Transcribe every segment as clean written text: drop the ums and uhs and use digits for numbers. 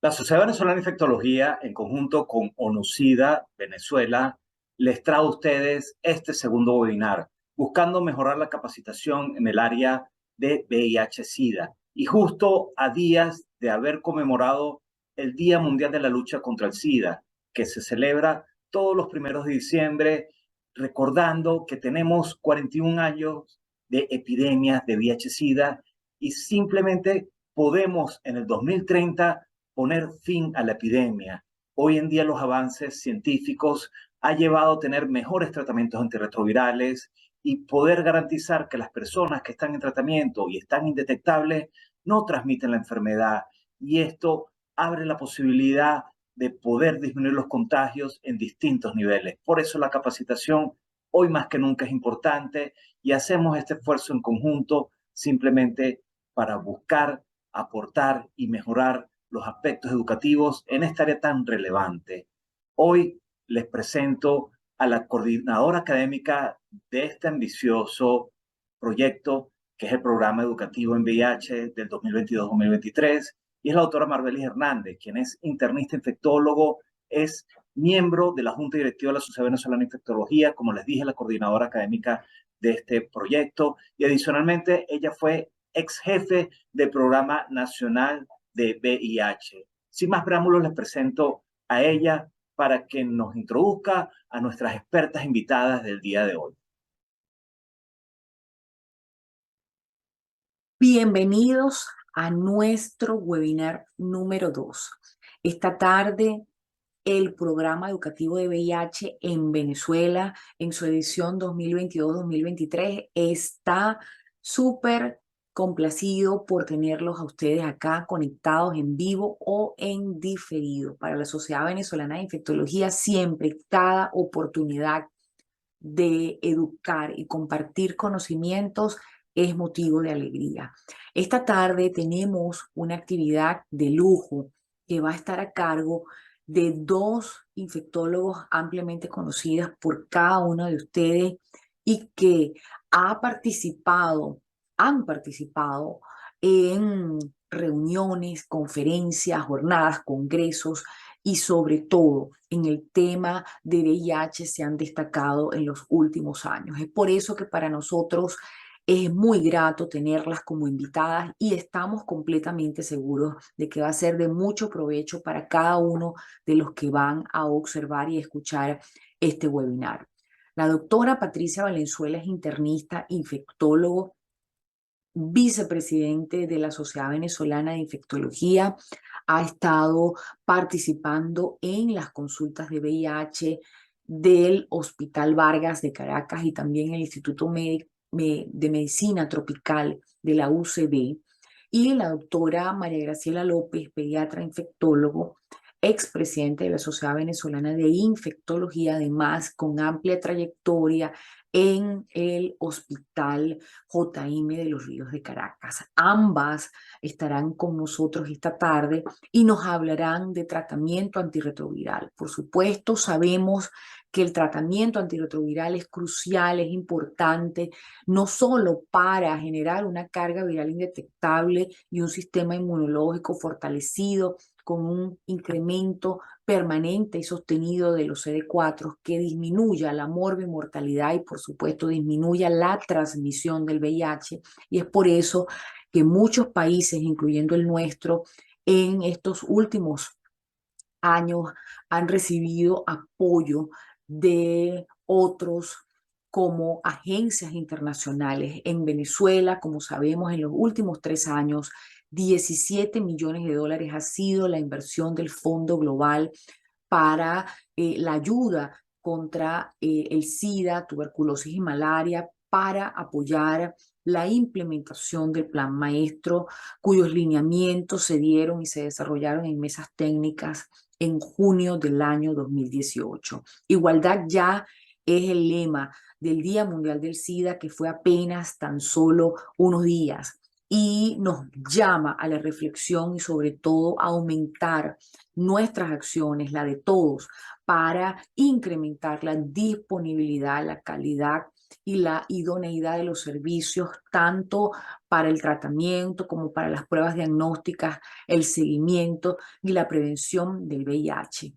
La Sociedad Venezolana de Infectología, en conjunto con ONUCIDA Venezuela, les trae a ustedes este segundo webinar, buscando mejorar la capacitación en el área de VIH-Sida. Y justo a días de haber conmemorado el Día Mundial de la Lucha contra el SIDA, que se celebra todos los primeros de diciembre, recordando que tenemos 41 años de epidemias de VIH-Sida y simplemente podemos en el 2030 poner fin a la epidemia. Hoy en día los avances científicos han llevado a tener mejores tratamientos antirretrovirales y poder garantizar que las personas que están en tratamiento y están indetectables no transmiten la enfermedad. Y esto abre la posibilidad de poder disminuir los contagios en distintos niveles. Por eso la capacitación hoy más que nunca es importante y hacemos este esfuerzo en conjunto simplemente para buscar, aportar y mejorar los aspectos educativos en esta área tan relevante. Hoy les presento a la coordinadora académica de este ambicioso proyecto, que es el programa educativo en VIH del 2022-2023, y es la doctora Marbelis Hernández, quien es internista infectólogo, es miembro de la Junta Directiva de la Sociedad Venezolana de Infectología, como les dije, la coordinadora académica de este proyecto, y adicionalmente ella fue ex jefe del Programa Nacional de VIH. Sin más preámbulos, les presento a ella para que nos introduzca a nuestras expertas invitadas del día de hoy. Bienvenidos a nuestro webinar número 2. Esta tarde, el programa educativo de VIH en Venezuela, en su edición 2022-2023, está súper complacido por tenerlos a ustedes acá conectados en vivo o en diferido. Para la Sociedad Venezolana de Infectología, siempre, cada oportunidad de educar y compartir conocimientos es motivo de alegría. Esta tarde tenemos una actividad de lujo que va a estar a cargo de dos infectólogos ampliamente conocidas por cada uno de ustedes y que han participado en reuniones, conferencias, jornadas, congresos y sobre todo en el tema de VIH se han destacado en los últimos años. Es por eso que para nosotros es muy grato tenerlas como invitadas y estamos completamente seguros de que va a ser de mucho provecho para cada uno de los que van a observar y escuchar este webinar. La doctora Patricia Valenzuela es internista, infectólogo, vicepresidente de la Sociedad Venezolana de Infectología, ha estado participando en las consultas de VIH del Hospital Vargas de Caracas y también el Instituto de Medicina Tropical de la UCB, y la doctora María Graciela López, pediatra infectólogo, expresidente de la Sociedad Venezolana de Infectología, además con amplia trayectoria en el Hospital JM de los Ríos de Caracas. Ambas estarán con nosotros esta tarde y nos hablarán de tratamiento antirretroviral. Por supuesto, sabemos que el tratamiento antirretroviral es crucial, es importante, no solo para generar una carga viral indetectable y un sistema inmunológico fortalecido con un incremento permanente y sostenido de los CD4 que disminuya la morbimortalidad y por supuesto disminuya la transmisión del VIH, y es por eso que muchos países, incluyendo el nuestro, en estos últimos años han recibido apoyo de otros como agencias internacionales. En Venezuela, como sabemos, en los últimos 3 años, 17 millones de dólares ha sido la inversión del Fondo Global para la ayuda contra el SIDA, tuberculosis y malaria, para apoyar la implementación del Plan Maestro, cuyos lineamientos se dieron y se desarrollaron en mesas técnicas en junio del año 2018. Igualdad ya es el lema del Día Mundial del SIDA, que fue apenas tan solo unos días, y nos llama a la reflexión y sobre todo a aumentar nuestras acciones, la de todos, para incrementar la disponibilidad, la calidad y la idoneidad de los servicios, tanto para el tratamiento como para las pruebas diagnósticas, el seguimiento y la prevención del VIH.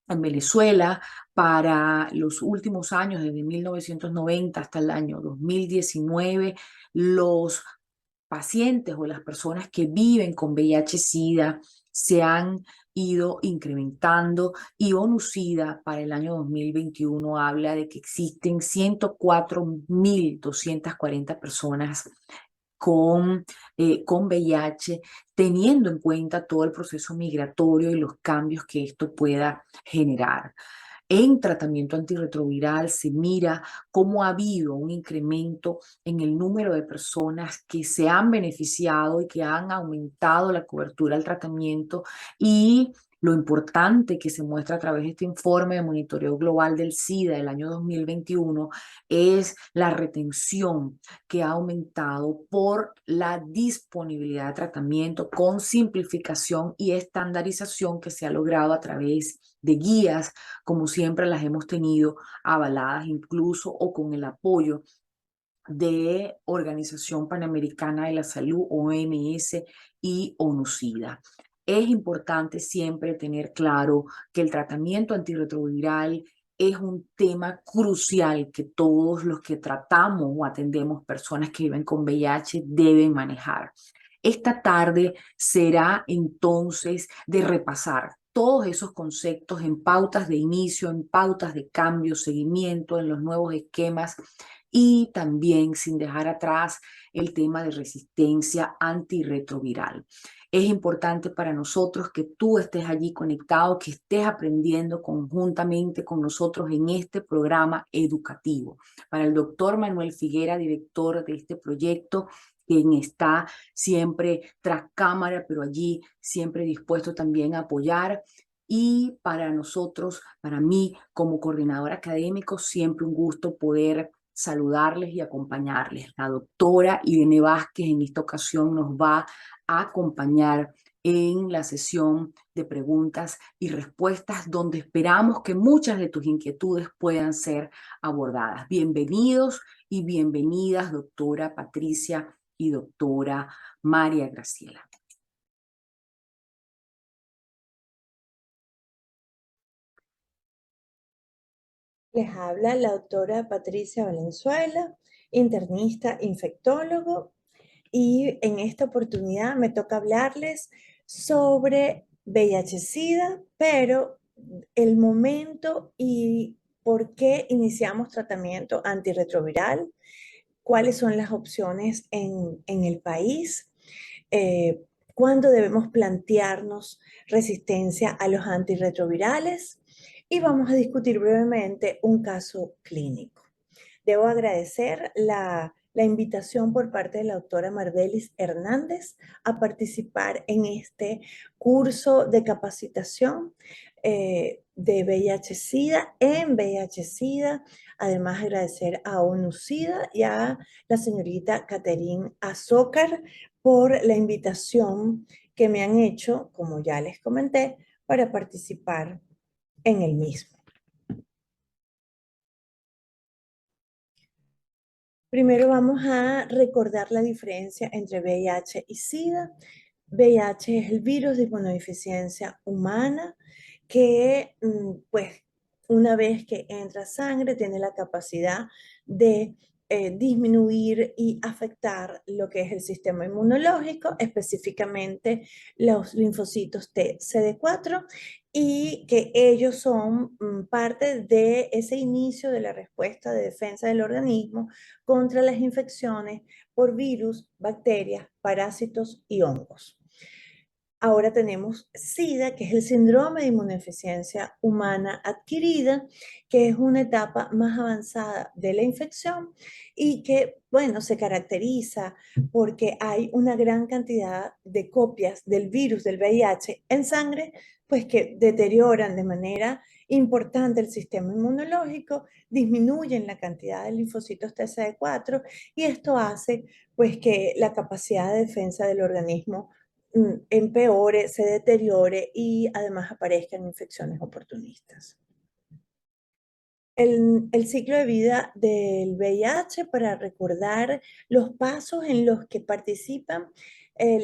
En Venezuela, para los últimos años, desde 1990 hasta el año 2019, los pacientes o las personas que viven con VIH-Sida se han ido incrementando, y ONU-SIDA para el año 2021 habla de que existen 104.240 personas con VIH, teniendo en cuenta todo el proceso migratorio y los cambios que esto pueda generar. En tratamiento antirretroviral se mira cómo ha habido un incremento en el número de personas que se han beneficiado y que han aumentado la cobertura al tratamiento, y lo importante que se muestra a través de este informe de monitoreo global del SIDA del año 2021 es la retención que ha aumentado por la disponibilidad de tratamiento con simplificación y estandarización que se ha logrado a través de guías, como siempre las hemos tenido, avaladas incluso o con el apoyo de Organización Panamericana de la Salud, OMS, y ONU-SIDA. Es importante siempre tener claro que el tratamiento antirretroviral es un tema crucial que todos los que tratamos o atendemos personas que viven con VIH deben manejar. Esta tarde será entonces de repasar todos esos conceptos en pautas de inicio, en pautas de cambio, seguimiento, en los nuevos esquemas, y también sin dejar atrás el tema de resistencia antirretroviral. Es importante para nosotros que tú estés allí conectado, que estés aprendiendo conjuntamente con nosotros en este programa educativo. Para el doctor Manuel Figuera, director de este proyecto, quien está siempre tras cámara, pero allí siempre dispuesto también a apoyar. Y para nosotros, para mí como coordinador académico, siempre un gusto poder saludarles y acompañarles. La doctora Irene Vázquez en esta ocasión nos va a acompañar en la sesión de preguntas y respuestas, donde esperamos que muchas de tus inquietudes puedan ser abordadas. Bienvenidos y bienvenidas, doctora Patricia y doctora María Graciela. Les habla la doctora Patricia Valenzuela, internista infectólogo, y en esta oportunidad me toca hablarles sobre VIH-Sida, pero el momento y por qué iniciamos tratamiento antirretroviral, cuáles son las opciones en el país, eh, cuándo debemos plantearnos resistencia a los antirretrovirales, y vamos a discutir brevemente un caso clínico. Debo agradecer la invitación por parte de la doctora Marbelis Hernández a participar en este curso de capacitación de VIH-Sida en VIH-Sida. Además, agradecer a ONU-SIDA y a la señorita Catherine Azócar por la invitación que me han hecho, como ya les comenté, para participar en el mismo. Primero vamos a recordar la diferencia entre VIH y SIDA. VIH es el virus de inmunodeficiencia humana que, pues, una vez que entra a sangre, tiene la capacidad de disminuir y afectar lo que es el sistema inmunológico, específicamente los linfocitos T CD4, y que ellos son parte de ese inicio de la respuesta de defensa del organismo contra las infecciones por virus, bacterias, parásitos y hongos. Ahora tenemos SIDA, que es el síndrome de inmunodeficiencia humana adquirida, que es una etapa más avanzada de la infección y que, bueno, se caracteriza porque hay una gran cantidad de copias del virus del VIH en sangre, pues que deterioran de manera importante el sistema inmunológico, disminuyen la cantidad de linfocitos TCD4, y esto hace pues que la capacidad de defensa del organismo empeore, se deteriore y además aparezcan infecciones oportunistas. el ciclo de vida del VIH para recordar los pasos en los que participan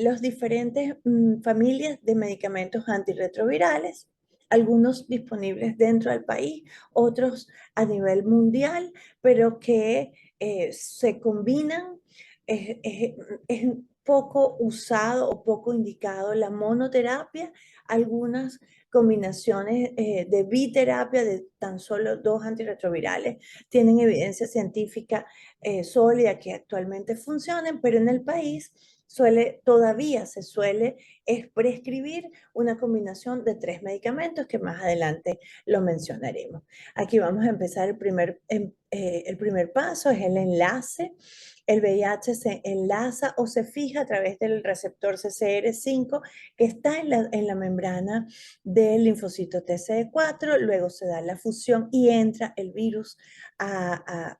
los diferentes familias de medicamentos antirretrovirales, algunos disponibles dentro del país, otros a nivel mundial, pero que se combinan. Es poco usado o poco indicado la monoterapia, algunas combinaciones de biterapia de tan solo 2 antirretrovirales tienen evidencia científica sólida que actualmente funcionan, pero en el país todavía se suele prescribir una combinación de 3 medicamentos que más adelante lo mencionaremos. Aquí vamos a empezar el primer paso, es el enlace. El VIH se enlaza o se fija a través del receptor CCR5 que está en la membrana del linfocito TCD4, luego se da la fusión y entra el virus a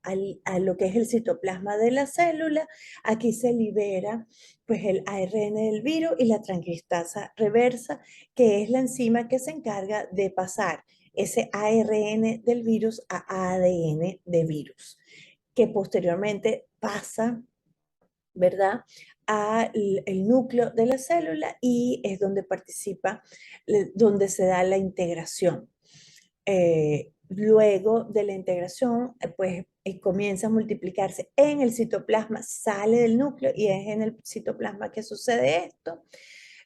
lo que es el citoplasma de la célula. Aquí se libera pues el ARN del virus y la transcriptasa reversa, que es la enzima que se encarga de pasar ese ARN del virus a ADN de virus, que posteriormente pasa, ¿verdad?, al núcleo de la célula y es donde participa, donde se da la integración. Luego de la integración, pues comienza a multiplicarse en el citoplasma, sale del núcleo y es en el citoplasma que sucede esto.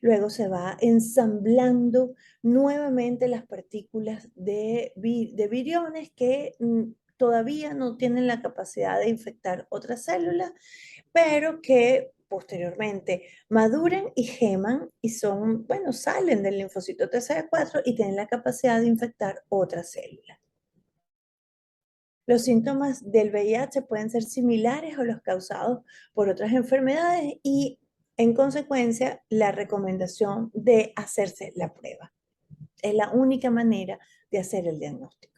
Luego se va ensamblando nuevamente las partículas de viriones que todavía no tienen la capacidad de infectar otras células, pero que posteriormente maduran y geman y son, bueno, salen del linfocito TCD4 y tienen la capacidad de infectar otras células. Los síntomas del VIH pueden ser similares a los causados por otras enfermedades y, en consecuencia, la recomendación de hacerse la prueba. Es la única manera de hacer el diagnóstico.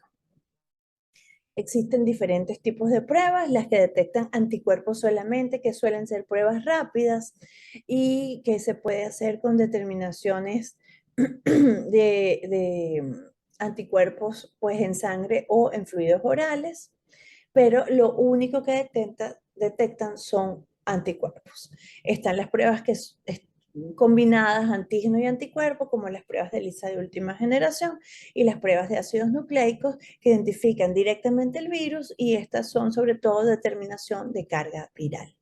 Existen diferentes tipos de pruebas, las que detectan anticuerpos solamente, que suelen ser pruebas rápidas y que se puede hacer con determinaciones de anticuerpos pues, en sangre o en fluidos orales, pero lo único que detectan son anticuerpos. Están las pruebas que combinadas antígeno y anticuerpo, como las pruebas de ELISA de última generación y las pruebas de ácidos nucleicos que identifican directamente el virus, y estas son sobre todo determinación de carga viral.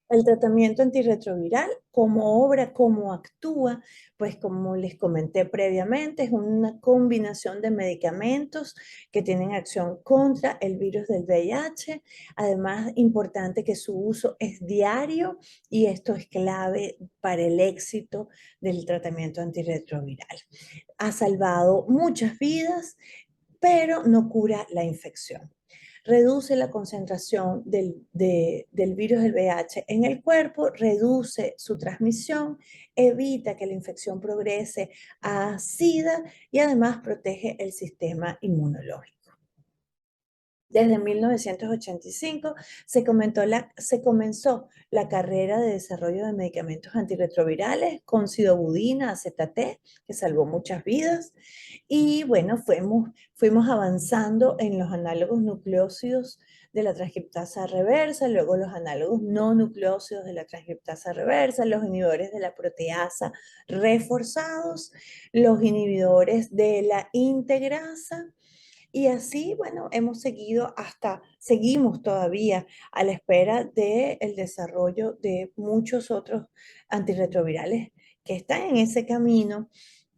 El tratamiento antirretroviral, cómo obra, cómo actúa, pues como les comenté previamente, es una combinación de medicamentos que tienen acción contra el virus del VIH. Además, importante que su uso es diario y esto es clave para el éxito del tratamiento antirretroviral. Ha salvado muchas vidas, pero no cura la infección. Reduce la concentración del virus del VIH en el cuerpo, reduce su transmisión, evita que la infección progrese a SIDA y además protege el sistema inmunológico. Desde 1985 se comenzó la carrera de desarrollo de medicamentos antirretrovirales con sidobudina, AZT, que salvó muchas vidas. Y bueno, fuimos avanzando en los análogos nucleósidos de la transcriptasa reversa, luego los análogos no nucleósidos de la transcriptasa reversa, los inhibidores de la proteasa reforzados, los inhibidores de la integrasa. Y así, bueno, seguimos todavía a la espera del desarrollo de muchos otros antirretrovirales que están en ese camino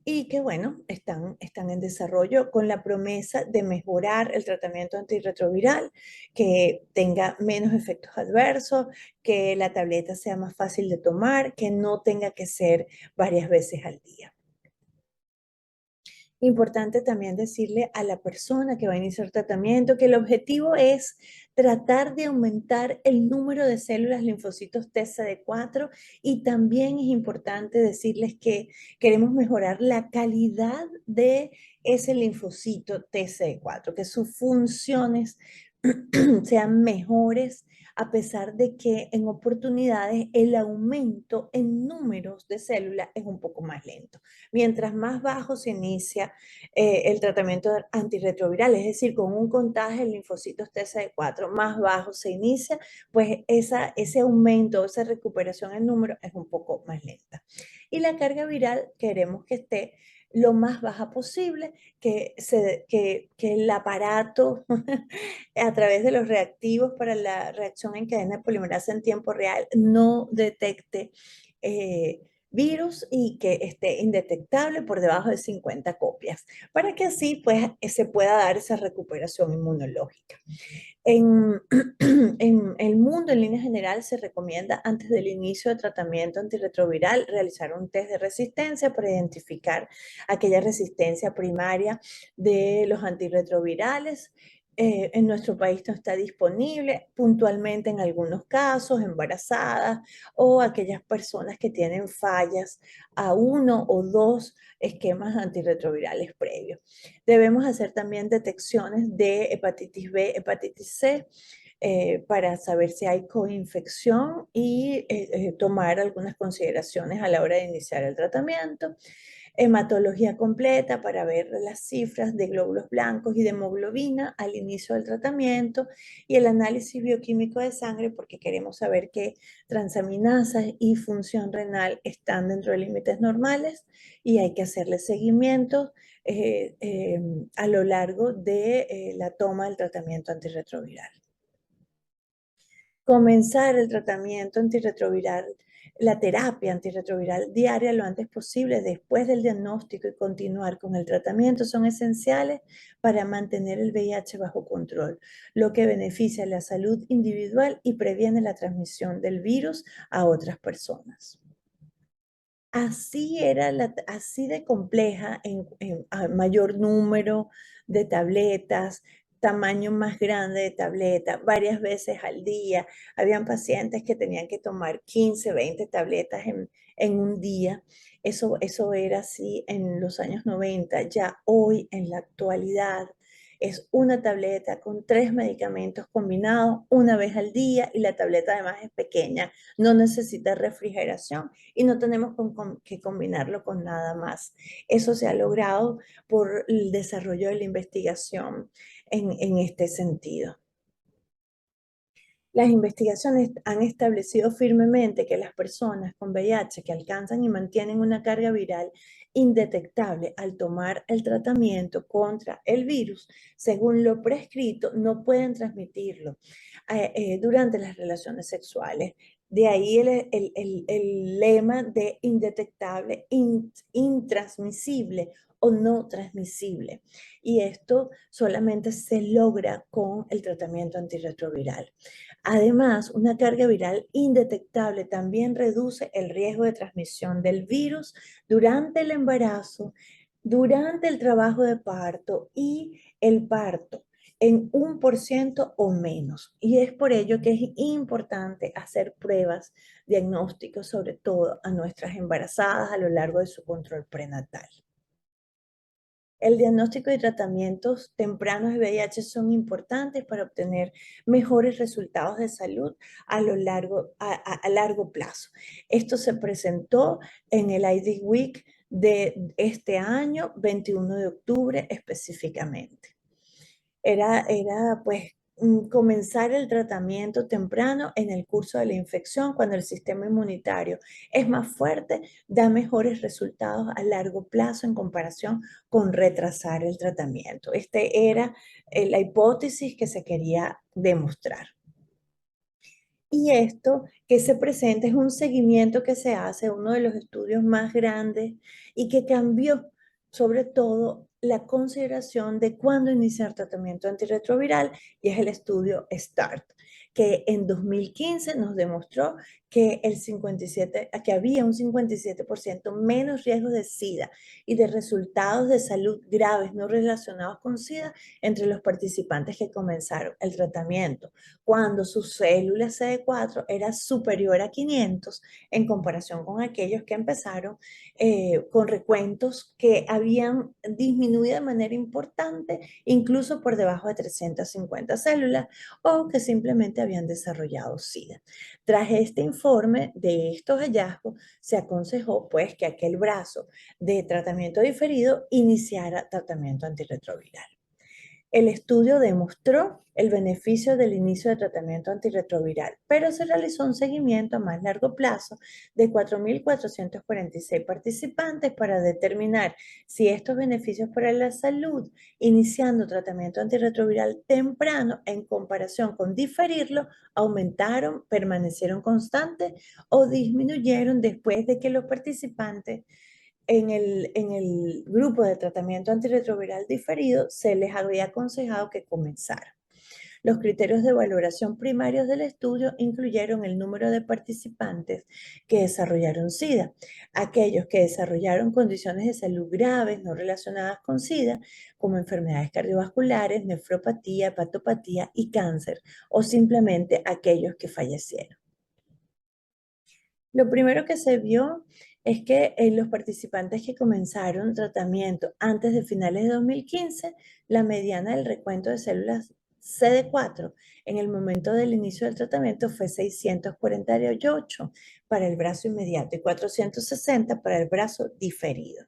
y que, bueno, están en desarrollo con la promesa de mejorar el tratamiento antirretroviral, que tenga menos efectos adversos, que la tableta sea más fácil de tomar, que no tenga que ser varias veces al día. Importante también decirle a la persona que va a iniciar tratamiento que el objetivo es tratar de aumentar el número de células linfocitos TCD4 y también es importante decirles que queremos mejorar la calidad de ese linfocito TCD4, que sus funciones sean mejores a pesar de que en oportunidades el aumento en números de células es un poco más lento. Mientras más bajo se inicia el tratamiento antirretroviral, es decir, con un contagio de linfocitos TCD4 más bajo se inicia, pues ese aumento, esa recuperación en número es un poco más lenta. Y la carga viral queremos que esté lo más baja posible, que el aparato a través de los reactivos para la reacción en cadena de polimerasa en tiempo real no detecte virus y que esté indetectable por debajo de 50 copias, para que así pues se pueda dar esa recuperación inmunológica. En, en el mundo, en línea general, se recomienda antes del inicio de tratamiento antirretroviral realizar un test de resistencia para identificar aquella resistencia primaria de los antirretrovirales. En nuestro país no está disponible, puntualmente en algunos casos, embarazadas o aquellas personas que tienen fallas a uno o dos esquemas antirretrovirales previos. Debemos hacer también detecciones de hepatitis B, hepatitis C, para saber si hay coinfección y tomar algunas consideraciones a la hora de iniciar el tratamiento. Hematología completa para ver las cifras de glóbulos blancos y de hemoglobina al inicio del tratamiento, y el análisis bioquímico de sangre porque queremos saber que transaminasas y función renal están dentro de límites normales y hay que hacerle seguimiento a lo largo de la toma del tratamiento antirretroviral. Comenzar el tratamiento antirretroviral, la terapia antirretroviral diaria lo antes posible después del diagnóstico y continuar con el tratamiento son esenciales para mantener el VIH bajo control, lo que beneficia la salud individual y previene la transmisión del virus a otras personas. Así de compleja a mayor número de tabletas, tamaño más grande de tableta, varias veces al día. Habían pacientes que tenían que tomar 15, 20 tabletas en un día. Eso era así en los años 90. Ya hoy, en la actualidad, es una tableta con 3 medicamentos combinados una vez al día y la tableta además es pequeña, no necesita refrigeración y no tenemos que combinarlo con nada más. Eso se ha logrado por el desarrollo de la investigación en este sentido. Las investigaciones han establecido firmemente que las personas con VIH que alcanzan y mantienen una carga viral indetectable al tomar el tratamiento contra el virus, según lo prescrito, no pueden transmitirlo durante las relaciones sexuales. De ahí el lema de indetectable, intransmisible o no transmisible. Y esto solamente se logra con el tratamiento antirretroviral. Además, una carga viral indetectable también reduce el riesgo de transmisión del virus durante el embarazo, durante el trabajo de parto y el parto en 1% o menos. Y es por ello que es importante hacer pruebas diagnósticos, sobre todo a nuestras embarazadas a lo largo de su control prenatal. El diagnóstico y tratamientos tempranos de VIH son importantes para obtener mejores resultados de salud a largo plazo. Esto se presentó en el IDWeek Week de este año, 21 de octubre específicamente. Era pues comenzar el tratamiento temprano en el curso de la infección cuando el sistema inmunitario es más fuerte, da mejores resultados a largo plazo en comparación con retrasar el tratamiento. Esta era la hipótesis que se quería demostrar. Y esto que se presenta es un seguimiento que se hace, uno de los estudios más grandes y que cambió sobre todo la consideración de cuándo iniciar tratamiento antirretroviral, y es el estudio START, que en 2015 nos demostró que había un 57% menos riesgo de SIDA y de resultados de salud graves no relacionados con SIDA entre los participantes que comenzaron el tratamiento, cuando su célula CD4 era superior a 500 en comparación con aquellos que empezaron con recuentos que habían disminuido disminuía de manera importante, incluso por debajo de 350 células, o que simplemente habían desarrollado SIDA. Tras este informe de estos hallazgos, se aconsejó pues que aquel brazo de tratamiento diferido iniciara tratamiento antirretroviral. El estudio demostró el beneficio del inicio de tratamiento antirretroviral, pero se realizó un seguimiento a más largo plazo de 4.446 participantes para determinar si estos beneficios para la salud, iniciando tratamiento antirretroviral temprano en comparación con diferirlo, aumentaron, permanecieron constantes o disminuyeron después de que los participantes en el grupo de tratamiento antirretroviral diferido se les había aconsejado que comenzara. Los criterios de valoración primarios del estudio incluyeron el número de participantes que desarrollaron SIDA, aquellos que desarrollaron condiciones de salud graves no relacionadas con SIDA, como enfermedades cardiovasculares, nefropatía, hepatopatía y cáncer, o simplemente aquellos que fallecieron. Lo primero que se vio es que en los participantes que comenzaron tratamiento antes de finales de 2015, la mediana del recuento de células CD4 en el momento del inicio del tratamiento fue 648 para el brazo inmediato y 460 para el brazo diferido.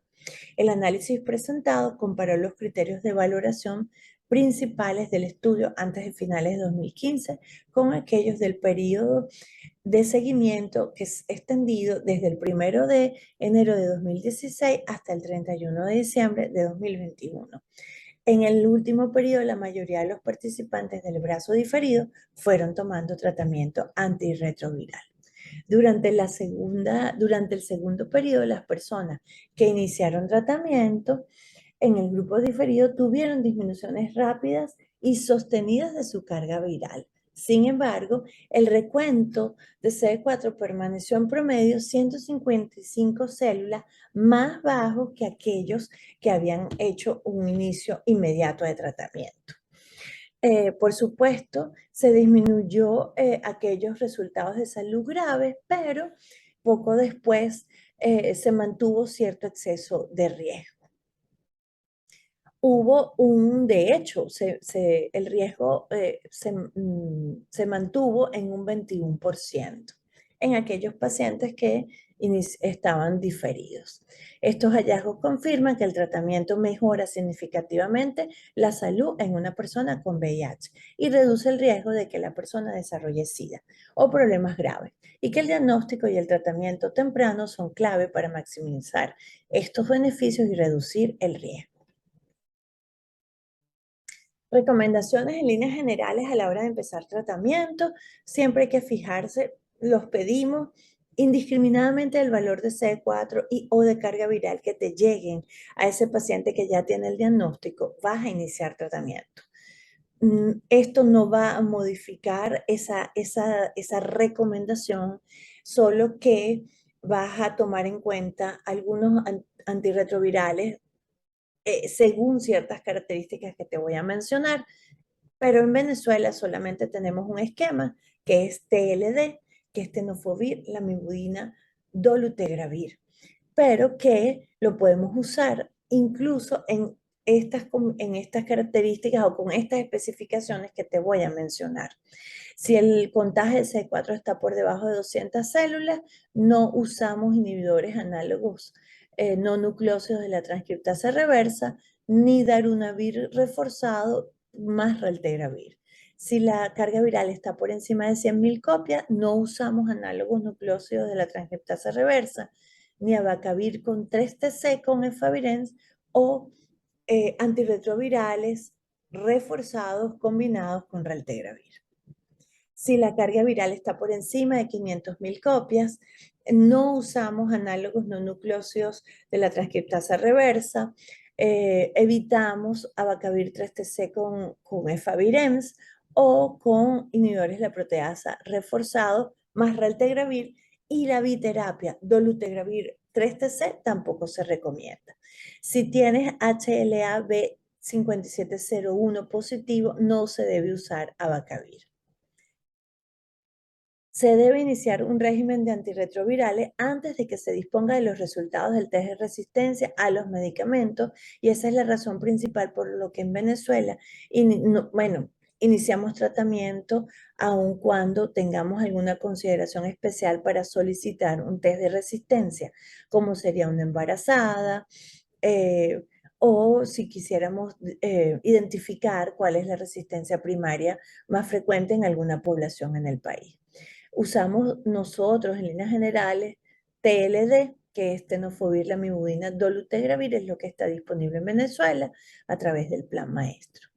El análisis presentado comparó los criterios de valoración principales del estudio antes de finales de 2015 con aquellos del periodo de seguimiento que es extendido desde el 1 de enero de 2016 hasta el 31 de diciembre de 2021. En el último periodo, la mayoría de los participantes del brazo diferido fueron tomando tratamiento antirretroviral. Durante el segundo periodo, las personas que iniciaron tratamiento en el grupo diferido tuvieron disminuciones rápidas y sostenidas de su carga viral. Sin embargo, el recuento de CD4 permaneció en promedio 155 células más bajo que aquellos que habían hecho un inicio inmediato de tratamiento. Por supuesto, se disminuyó aquellos resultados de salud graves, pero poco después se mantuvo cierto exceso de riesgo. De hecho, el riesgo se mantuvo en un 21% en aquellos pacientes que estaban diferidos. Estos hallazgos confirman que el tratamiento mejora significativamente la salud en una persona con VIH y reduce el riesgo de que la persona desarrolle SIDA o problemas graves, y que el diagnóstico y el tratamiento temprano son clave para maximizar estos beneficios y reducir el riesgo. Recomendaciones en líneas generales a la hora de empezar tratamiento. Siempre hay que fijarse, los pedimos indiscriminadamente el valor de CD4 o de carga viral que te lleguen a ese paciente que ya tiene el diagnóstico, vas a iniciar tratamiento. Esto no va a modificar esa recomendación, solo que vas a tomar en cuenta algunos antirretrovirales según ciertas características que te voy a mencionar, pero en Venezuela solamente tenemos un esquema que es TLD, que es tenofovir, lamivudina, dolutegravir, pero que lo podemos usar incluso en estas características o con estas especificaciones que te voy a mencionar. Si el contagio de C4 está por debajo de 200 células, no usamos inhibidores análogos no nucleócidos de la transcriptasa reversa, ni darunavir reforzado más raltegravir. Si la carga viral está por encima de 100.000 copias, no usamos análogos nucleócidos de la transcriptasa reversa, ni abacavir con 3-TC con efavirenz o antirretrovirales reforzados combinados con raltegravir. Si la carga viral está por encima de 500.000 copias, no usamos análogos no nucleócidos de la transcriptasa reversa, evitamos abacavir 3-TC con efavirenz o con inhibidores de la proteasa reforzados más raltegravir, y la biterapia dolutegravir 3-TC tampoco se recomienda. Si tienes HLA-B5701 positivo, no se debe usar abacavir. Se debe iniciar un régimen de antirretrovirales antes de que se disponga de los resultados del test de resistencia a los medicamentos, y esa es la razón principal por lo que en Venezuela, iniciamos tratamiento aun cuando tengamos alguna consideración especial para solicitar un test de resistencia, como sería una embarazada, o si quisiéramos identificar cuál es la resistencia primaria más frecuente en alguna población en el país. Usamos nosotros en líneas generales TLD, que es tenofovir, lamivudina, dolutegravir, es lo que está disponible en Venezuela a través del Plan Maestro.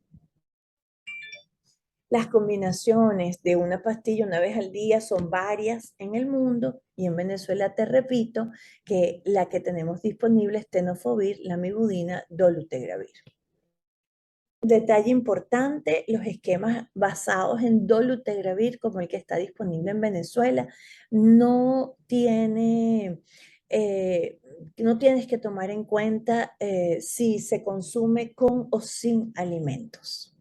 Las combinaciones de una pastilla una vez al día son varias en el mundo, y en Venezuela te repito que la que tenemos disponible es tenofovir, lamivudina, dolutegravir. Detalle importante, los esquemas basados en dolutegravir, como el que está disponible en Venezuela, no tienes que tomar en cuenta si se consume con o sin alimentos.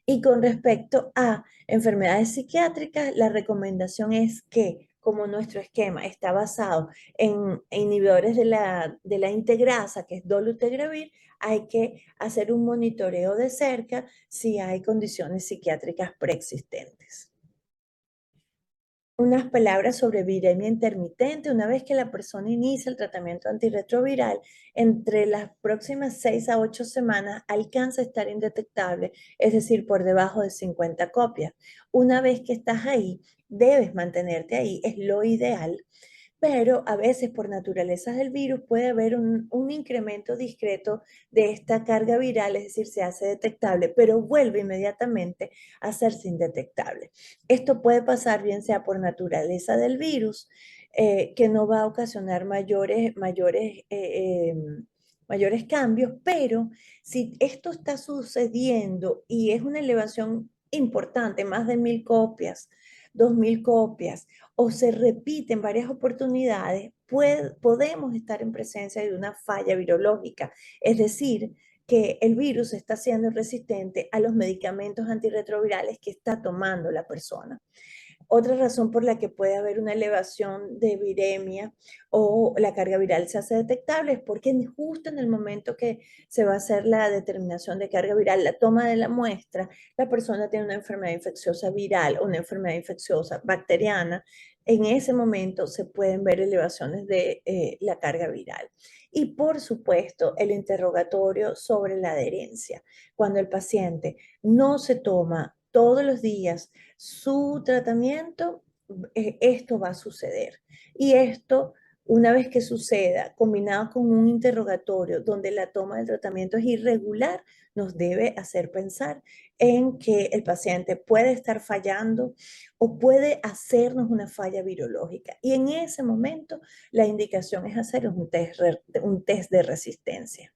Y con respecto a enfermedades psiquiátricas, la recomendación es que, como nuestro esquema está basado en inhibidores de la integrasa, que es dolutegravir, hay que hacer un monitoreo de cerca si hay condiciones psiquiátricas preexistentes. Unas palabras sobre viremia intermitente. Una vez que la persona inicia el tratamiento antirretroviral, entre las próximas 6 a 8 semanas alcanza a estar indetectable, es decir, por debajo de 50 copias. Una vez que estás ahí, debes mantenerte ahí, es lo ideal, pero a veces por naturaleza del virus puede haber un incremento discreto de esta carga viral, es decir, se hace detectable, pero vuelve inmediatamente a hacerse indetectable. Esto puede pasar bien sea por naturaleza del virus, que no va a ocasionar mayores cambios, pero si esto está sucediendo y es una elevación importante, más de 1000 copias, 2000 copias, o se repite en varias oportunidades, podemos estar en presencia de una falla virológica, es decir, que el virus está siendo resistente a los medicamentos antirretrovirales que está tomando la persona. Otra razón por la que puede haber una elevación de viremia o la carga viral se hace detectable es porque justo en el momento que se va a hacer la determinación de carga viral, la toma de la muestra, la persona tiene una enfermedad infecciosa viral o una enfermedad infecciosa bacteriana. En ese momento se pueden ver elevaciones de la carga viral. Y por supuesto, el interrogatorio sobre la adherencia. Cuando el paciente no se toma todos los días su tratamiento, esto va a suceder. Y esto, una vez que suceda, combinado con un interrogatorio donde la toma del tratamiento es irregular, nos debe hacer pensar en que el paciente puede estar fallando o puede hacernos una falla virológica. Y en ese momento, la indicación es hacer un test de resistencia.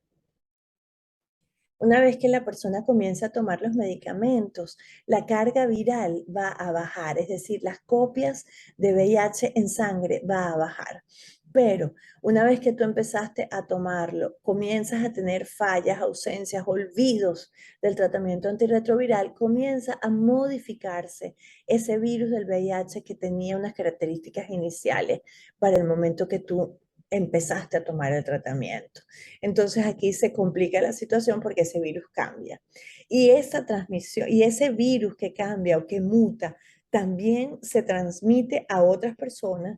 Una vez que la persona comienza a tomar los medicamentos, la carga viral va a bajar, es decir, las copias de VIH en sangre va a bajar. Pero una vez que tú empezaste a tomarlo, comienzas a tener fallas, ausencias, olvidos del tratamiento antirretroviral, comienza a modificarse ese virus del VIH que tenía unas características iniciales para el momento que tú empezaste a tomar el tratamiento. Entonces aquí se complica la situación porque ese virus cambia. Y esa transmisión, y ese virus que cambia o que muta, también se transmite a otras personas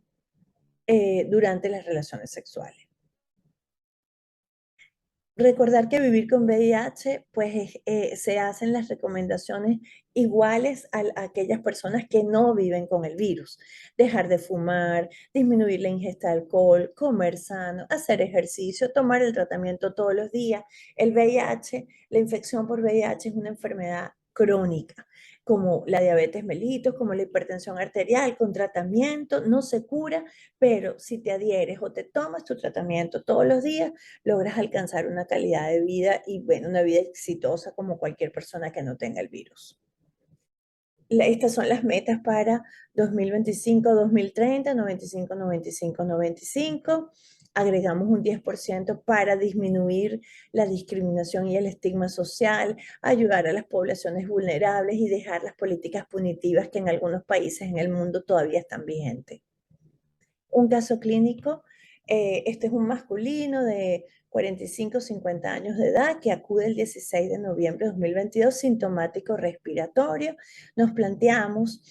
durante las relaciones sexuales. Recordar que vivir con VIH, pues se hacen las recomendaciones iguales a aquellas personas que no viven con el virus. Dejar de fumar, disminuir la ingesta de alcohol, comer sano, hacer ejercicio, tomar el tratamiento todos los días. El VIH, la infección por VIH es una enfermedad crónica, como la diabetes mellitus, como la hipertensión arterial, con tratamiento, no se cura, pero si te adhieres o te tomas tu tratamiento todos los días, logras alcanzar una calidad de vida y, bueno, una vida exitosa como cualquier persona que no tenga el virus. Estas son las metas para 2025, 2030, 95, 95, 95. agregamos un 10% para disminuir la discriminación y el estigma social, ayudar a las poblaciones vulnerables y dejar las políticas punitivas que en algunos países en el mundo todavía están vigentes. Un caso clínico, este es un masculino de 45-50 años de edad que acude el 16 de noviembre de 2022, sintomático respiratorio. Nos planteamos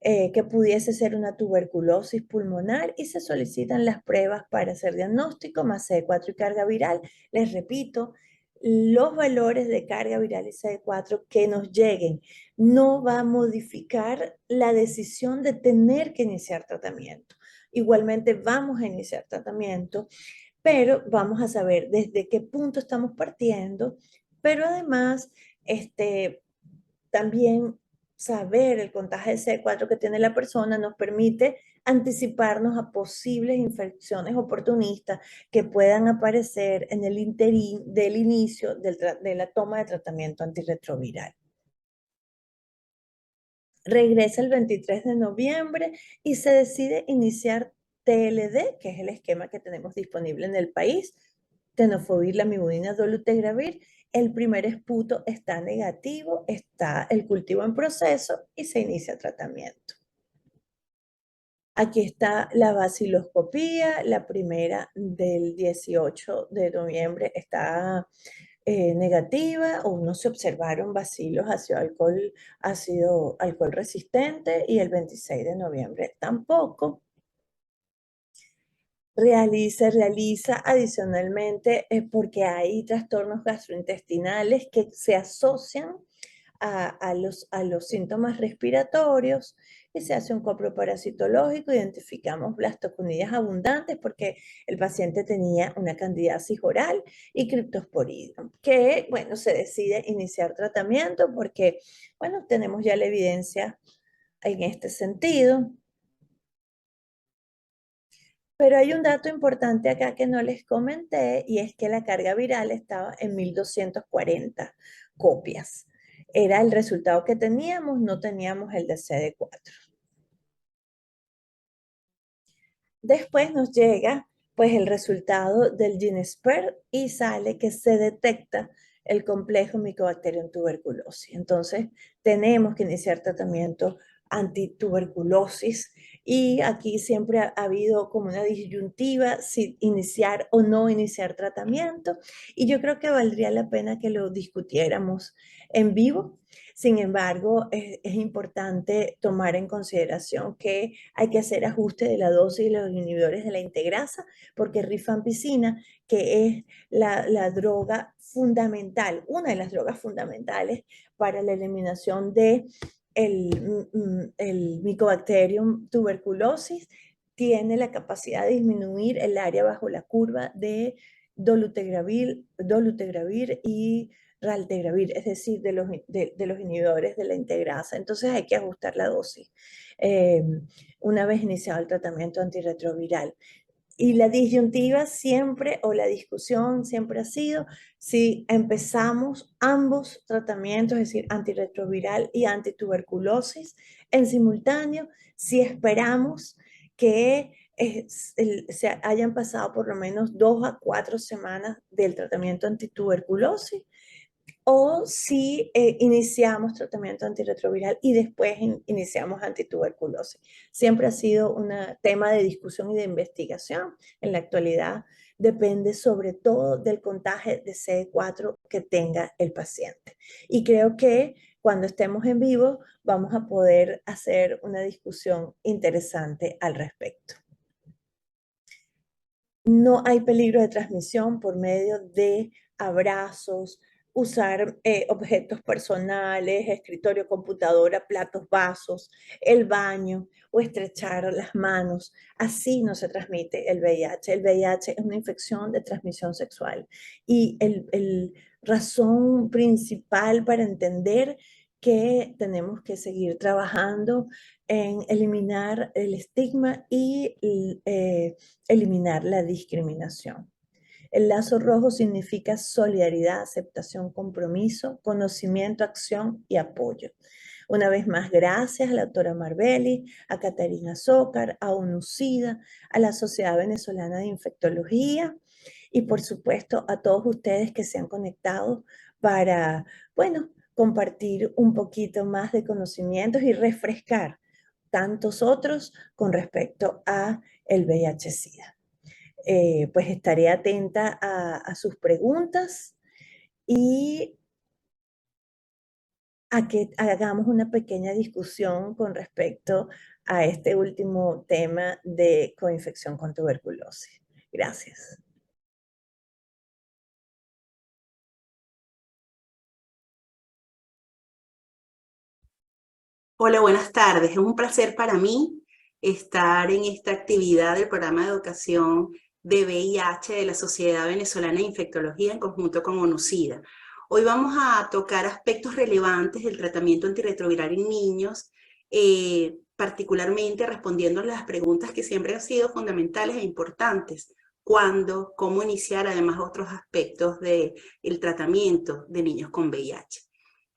que pudiese ser una tuberculosis pulmonar y se solicitan las pruebas para hacer diagnóstico, más CD4 y carga viral. Les repito, los valores de carga viral y CD4 que nos lleguen no va a modificar la decisión de tener que iniciar tratamiento. Igualmente vamos a iniciar tratamiento, pero vamos a saber desde qué punto estamos partiendo, pero además, también saber el contagio de CD4 que tiene la persona nos permite anticiparnos a posibles infecciones oportunistas que puedan aparecer en el interín del inicio de la toma de tratamiento antirretroviral. Regresa el 23 de noviembre y se decide iniciar TLD, que es el esquema que tenemos disponible en el país, tenofovir, lamivudina, dolutegravir. El primer esputo está negativo, está el cultivo en proceso y se inicia tratamiento. Aquí está la vaciloscopía, la primera del 18 de noviembre está negativa, o no se observaron bacilos ácido alcohol resistente, y el 26 de noviembre tampoco. Realiza adicionalmente porque hay trastornos gastrointestinales que se asocian a los síntomas respiratorios, y se hace un coproparasitológico, identificamos blastoconidias abundantes porque el paciente tenía una candidiasis oral y criptosporidium, que, bueno, se decide iniciar tratamiento porque, bueno, tenemos ya la evidencia en este sentido. Pero hay un dato importante acá que no les comenté, y es que la carga viral estaba en 1240 copias. Era el resultado que teníamos, no teníamos el de CD4. Después nos llega pues el resultado del GeneSpert y sale que se detecta el complejo Mycobacterium tuberculosis. Entonces tenemos que iniciar tratamiento antituberculosis, y aquí siempre ha habido como una disyuntiva si iniciar o no iniciar tratamiento, y yo creo que valdría la pena que lo discutiéramos en vivo. Sin embargo, es importante tomar en consideración que hay que hacer ajuste de la dosis de los inhibidores de la integrasa, porque rifampicina, que es la droga fundamental, una de las drogas fundamentales para la eliminación de el Mycobacterium tuberculosis, tiene la capacidad de disminuir el área bajo la curva de dolutegravir y raltegravir, es decir, de los inhibidores de la integrasa. Entonces hay que ajustar la dosis una vez iniciado el tratamiento antirretroviral. Y la disyuntiva siempre, o la discusión siempre ha sido si empezamos ambos tratamientos, es decir, antirretroviral y antituberculosis en simultáneo, si esperamos que se hayan pasado por lo menos 2 a 4 semanas del tratamiento antituberculosis, o si iniciamos tratamiento antirretroviral y después iniciamos antituberculosis. Siempre ha sido un tema de discusión y de investigación. En la actualidad depende sobre todo del contagio de CD4 que tenga el paciente. Y creo que cuando estemos en vivo vamos a poder hacer una discusión interesante al respecto. No hay peligro de transmisión por medio de abrazos, usar objetos personales, escritorio, computadora, platos, vasos, el baño o estrechar las manos. Así no se transmite el VIH. El VIH es una infección de transmisión sexual, y el razón principal para entender que tenemos que seguir trabajando en eliminar el estigma y eliminar la discriminación. El lazo rojo significa solidaridad, aceptación, compromiso, conocimiento, acción y apoyo. Una vez más, gracias a la doctora Marbelli, a Catarina Zócar, a ONUCIDA, a la Sociedad Venezolana de Infectología y por supuesto a todos ustedes que se han conectado para, bueno, compartir un poquito más de conocimientos y refrescar tantos otros con respecto a el VIH-Sida. Pues estaré atenta a sus preguntas y a que hagamos una pequeña discusión con respecto a este último tema de coinfección con tuberculosis. Gracias. Hola, buenas tardes. Es un placer para mí estar en esta actividad del programa de educación de VIH de la Sociedad Venezolana de Infectología en conjunto con ONUCIDA. Hoy vamos a tocar aspectos relevantes del tratamiento antirretroviral en niños, particularmente respondiendo a las preguntas que siempre han sido fundamentales e importantes. ¿Cuándo? ¿Cómo iniciar? Además, otros aspectos del tratamiento de niños con VIH.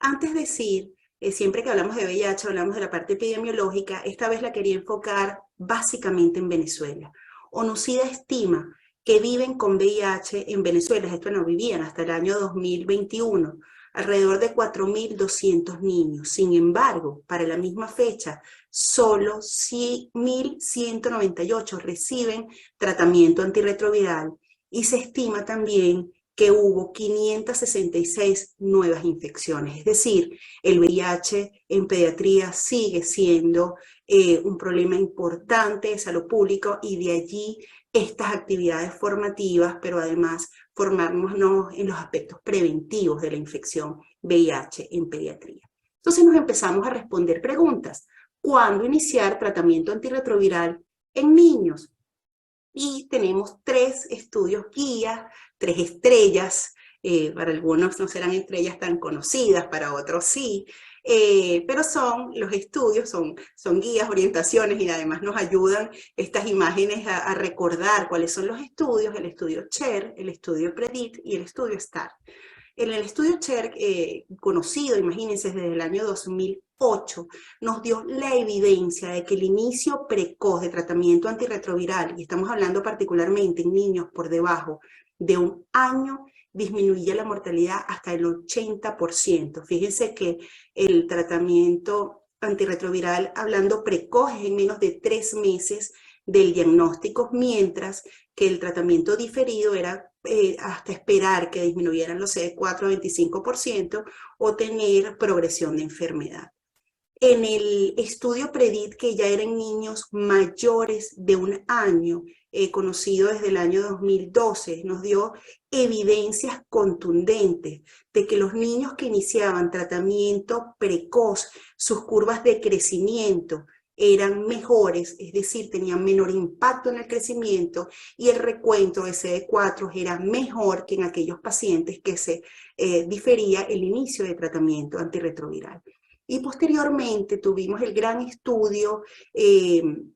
Antes de decir, siempre que hablamos de VIH, hablamos de la parte epidemiológica, esta vez la quería enfocar básicamente en Venezuela. ONUCIDA estima que viven con VIH en Venezuela, esto no vivían hasta el año 2021, alrededor de 4.200 niños. Sin embargo, para la misma fecha, solo 1.198 reciben tratamiento antirretroviral y se estima también que hubo 566 nuevas infecciones. Es decir, el VIH en pediatría sigue siendo un problema importante de salud pública y de allí estas actividades formativas, pero además formarnos en los aspectos preventivos de la infección VIH en pediatría. Entonces nos empezamos a responder preguntas. ¿Cuándo iniciar tratamiento antirretroviral en niños? Y tenemos 3 estudios guía, 3 estrellas, para algunos no serán estrellas tan conocidas, para otros sí, pero los estudios, son guías, orientaciones y además nos ayudan estas imágenes a recordar cuáles son los estudios, el estudio CHER, el estudio PREDICT y el estudio STAR. En el estudio CHER, conocido, imagínense, desde el año 2008, nos dio la evidencia de que el inicio precoz de tratamiento antirretroviral, y estamos hablando particularmente en niños por debajo de 1 año, disminuía la mortalidad hasta el 80%. Fíjense que el tratamiento antirretroviral, hablando precoz, es en menos de 3 meses del diagnóstico, mientras que el tratamiento diferido era hasta esperar que disminuyeran los CD4 a 25% o tener progresión de enfermedad. En el estudio PREDICT, que ya eran niños mayores de 1 año, conocido desde el año 2012, nos dio evidencias contundentes de que los niños que iniciaban tratamiento precoz, sus curvas de crecimiento eran mejores, es decir, tenían menor impacto en el crecimiento y el recuento de CD4 era mejor que en aquellos pacientes que se difería el inicio de tratamiento antirretroviral. Y posteriormente tuvimos el gran estudio en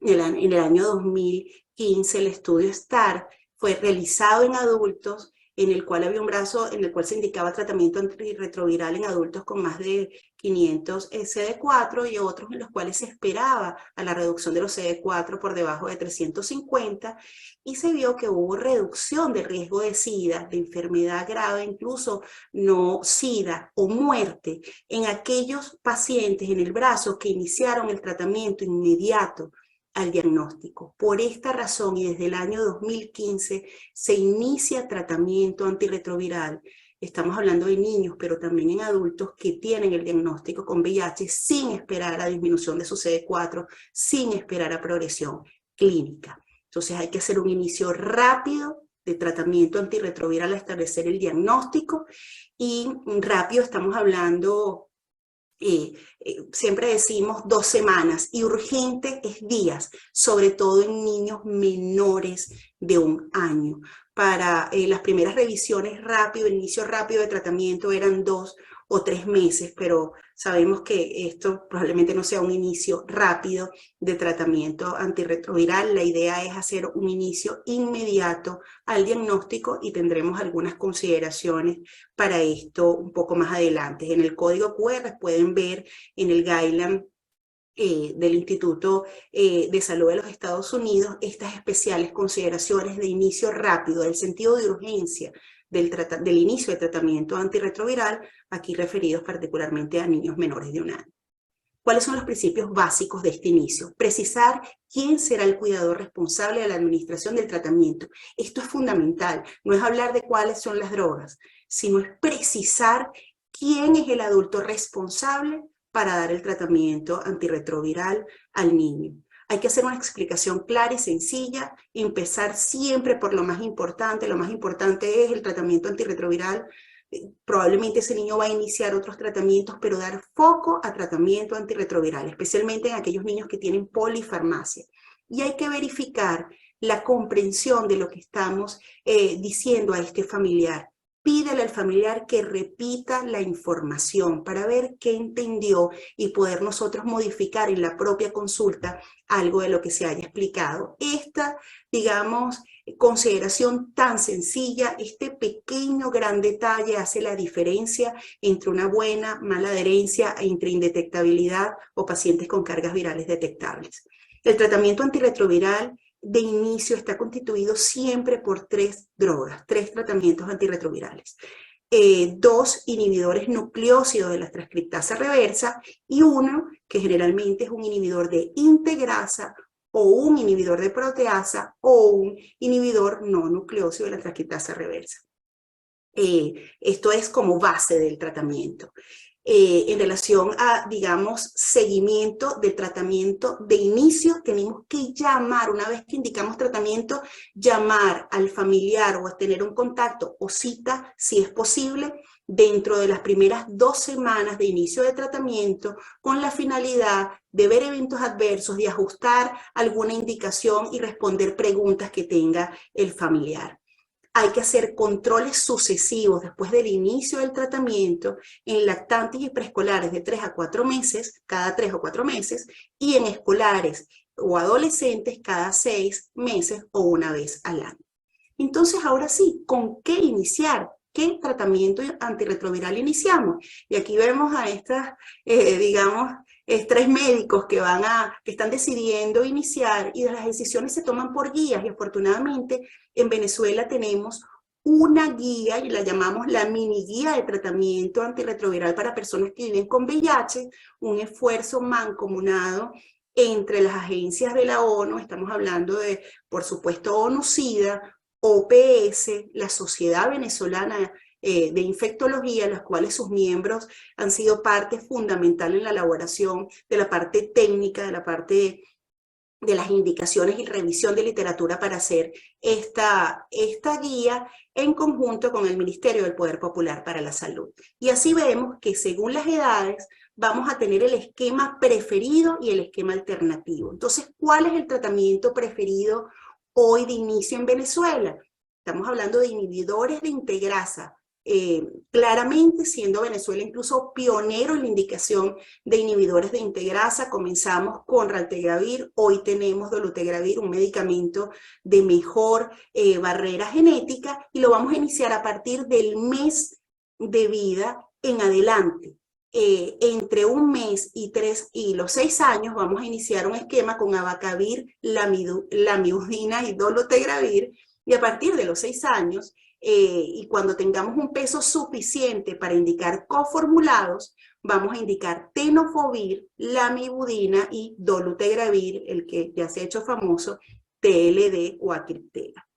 el año 2015, el estudio STAR, fue realizado en adultos, en el cual había un brazo en el cual se indicaba tratamiento antirretroviral en adultos con más de 500 CD4 y otros en los cuales se esperaba a la reducción de los CD4 por debajo de 350 y se vio que hubo reducción del riesgo de SIDA, de enfermedad grave, incluso no SIDA o muerte en aquellos pacientes en el brazo que iniciaron el tratamiento inmediato al diagnóstico. Por esta razón y desde el año 2015 se inicia tratamiento antirretroviral. Estamos hablando de niños, pero también en adultos que tienen el diagnóstico con VIH sin esperar a disminución de su CD4, sin esperar a progresión clínica. Entonces hay que hacer un inicio rápido de tratamiento antirretroviral a establecer el diagnóstico y rápido estamos hablando... siempre decimos 2 semanas y urgente es días, sobre todo en niños menores de 1 año, para las primeras revisiones rápido, el inicio rápido de tratamiento eran 2 o 3 meses, pero sabemos que esto probablemente no sea un inicio rápido de tratamiento antirretroviral. La idea es hacer un inicio inmediato al diagnóstico y tendremos algunas consideraciones para esto un poco más adelante. En el código QR pueden ver en el guideline del Instituto de Salud de los Estados Unidos estas especiales consideraciones de inicio rápido, del sentido de urgencia del inicio del tratamiento antirretroviral, aquí referidos particularmente a niños menores de 1 año. ¿Cuáles son los principios básicos de este inicio? Precisar quién será el cuidador responsable de la administración del tratamiento. Esto es fundamental. No es hablar de cuáles son las drogas, sino es precisar quién es el adulto responsable para dar el tratamiento antirretroviral al niño. Hay que hacer una explicación clara y sencilla, empezar siempre por lo más importante. Lo más importante es el tratamiento antirretroviral. Probablemente ese niño va a iniciar otros tratamientos, pero dar foco a tratamiento antirretroviral, especialmente en aquellos niños que tienen polifarmacia. Y hay que verificar la comprensión de lo que estamos diciendo a este familiar. Pídele al familiar que repita la información para ver qué entendió y poder nosotros modificar en la propia consulta algo de lo que se haya explicado. Esta, digamos, consideración tan sencilla, este pequeño gran detalle hace la diferencia entre una buena, mala adherencia, entre indetectabilidad o pacientes con cargas virales detectables. El tratamiento antirretroviral de inicio está constituido siempre por 3 drogas, 3 tratamientos antirretrovirales. 2 inhibidores nucleócidos de la transcriptasa reversa y 1 que generalmente es un inhibidor de integrasa o un inhibidor de proteasa o un inhibidor no nucleócido de la transcriptasa reversa. Esto es como base del tratamiento. En relación a, digamos, seguimiento del tratamiento de inicio, tenemos que llamar, una vez que indicamos tratamiento, llamar al familiar o a tener un contacto o cita, si es posible, dentro de las primeras 2 semanas de inicio de tratamiento, con la finalidad de ver eventos adversos, de ajustar alguna indicación y responder preguntas que tenga el familiar. Hay que hacer controles sucesivos después del inicio del tratamiento en lactantes y preescolares de 3 a 4 meses, cada 3 o 4 meses, y en escolares o adolescentes cada 6 meses o una vez al año. Entonces, ahora sí, ¿con qué iniciar? ¿Qué tratamiento antirretroviral iniciamos? Y aquí vemos a estas, digamos, 3 médicos que están decidiendo iniciar, y las decisiones se toman por guías, y afortunadamente en Venezuela tenemos una guía, y la llamamos la mini guía de tratamiento antirretroviral para personas que viven con VIH, un esfuerzo mancomunado entre las agencias de la ONU. Estamos hablando de, por supuesto, ONU-SIDA, OPS, la Sociedad Venezolana de Infectología, los cuales sus miembros han sido parte fundamental en la elaboración de la parte técnica, de la parte de las indicaciones y revisión de literatura para hacer esta guía en conjunto con el Ministerio del Poder Popular para la Salud. Y así vemos que según las edades vamos a tener el esquema preferido y el esquema alternativo. Entonces, ¿cuál es el tratamiento preferido hoy de inicio en Venezuela? Estamos hablando de inhibidores de integrasa, claramente siendo Venezuela incluso pionero en la indicación de inhibidores de integrasa. Comenzamos con raltegravir, hoy tenemos dolutegravir, un medicamento de mejor barrera genética, y lo vamos a iniciar a partir del mes de vida en adelante. Entre 1 mes y los 6 años vamos a iniciar un esquema con abacavir, lamivudina y dolutegravir, y a partir de los 6 años, y cuando tengamos un peso suficiente para indicar coformulados, vamos a indicar tenofovir, lamivudina y dolutegravir, el que ya se ha hecho famoso, TLD o acriptela.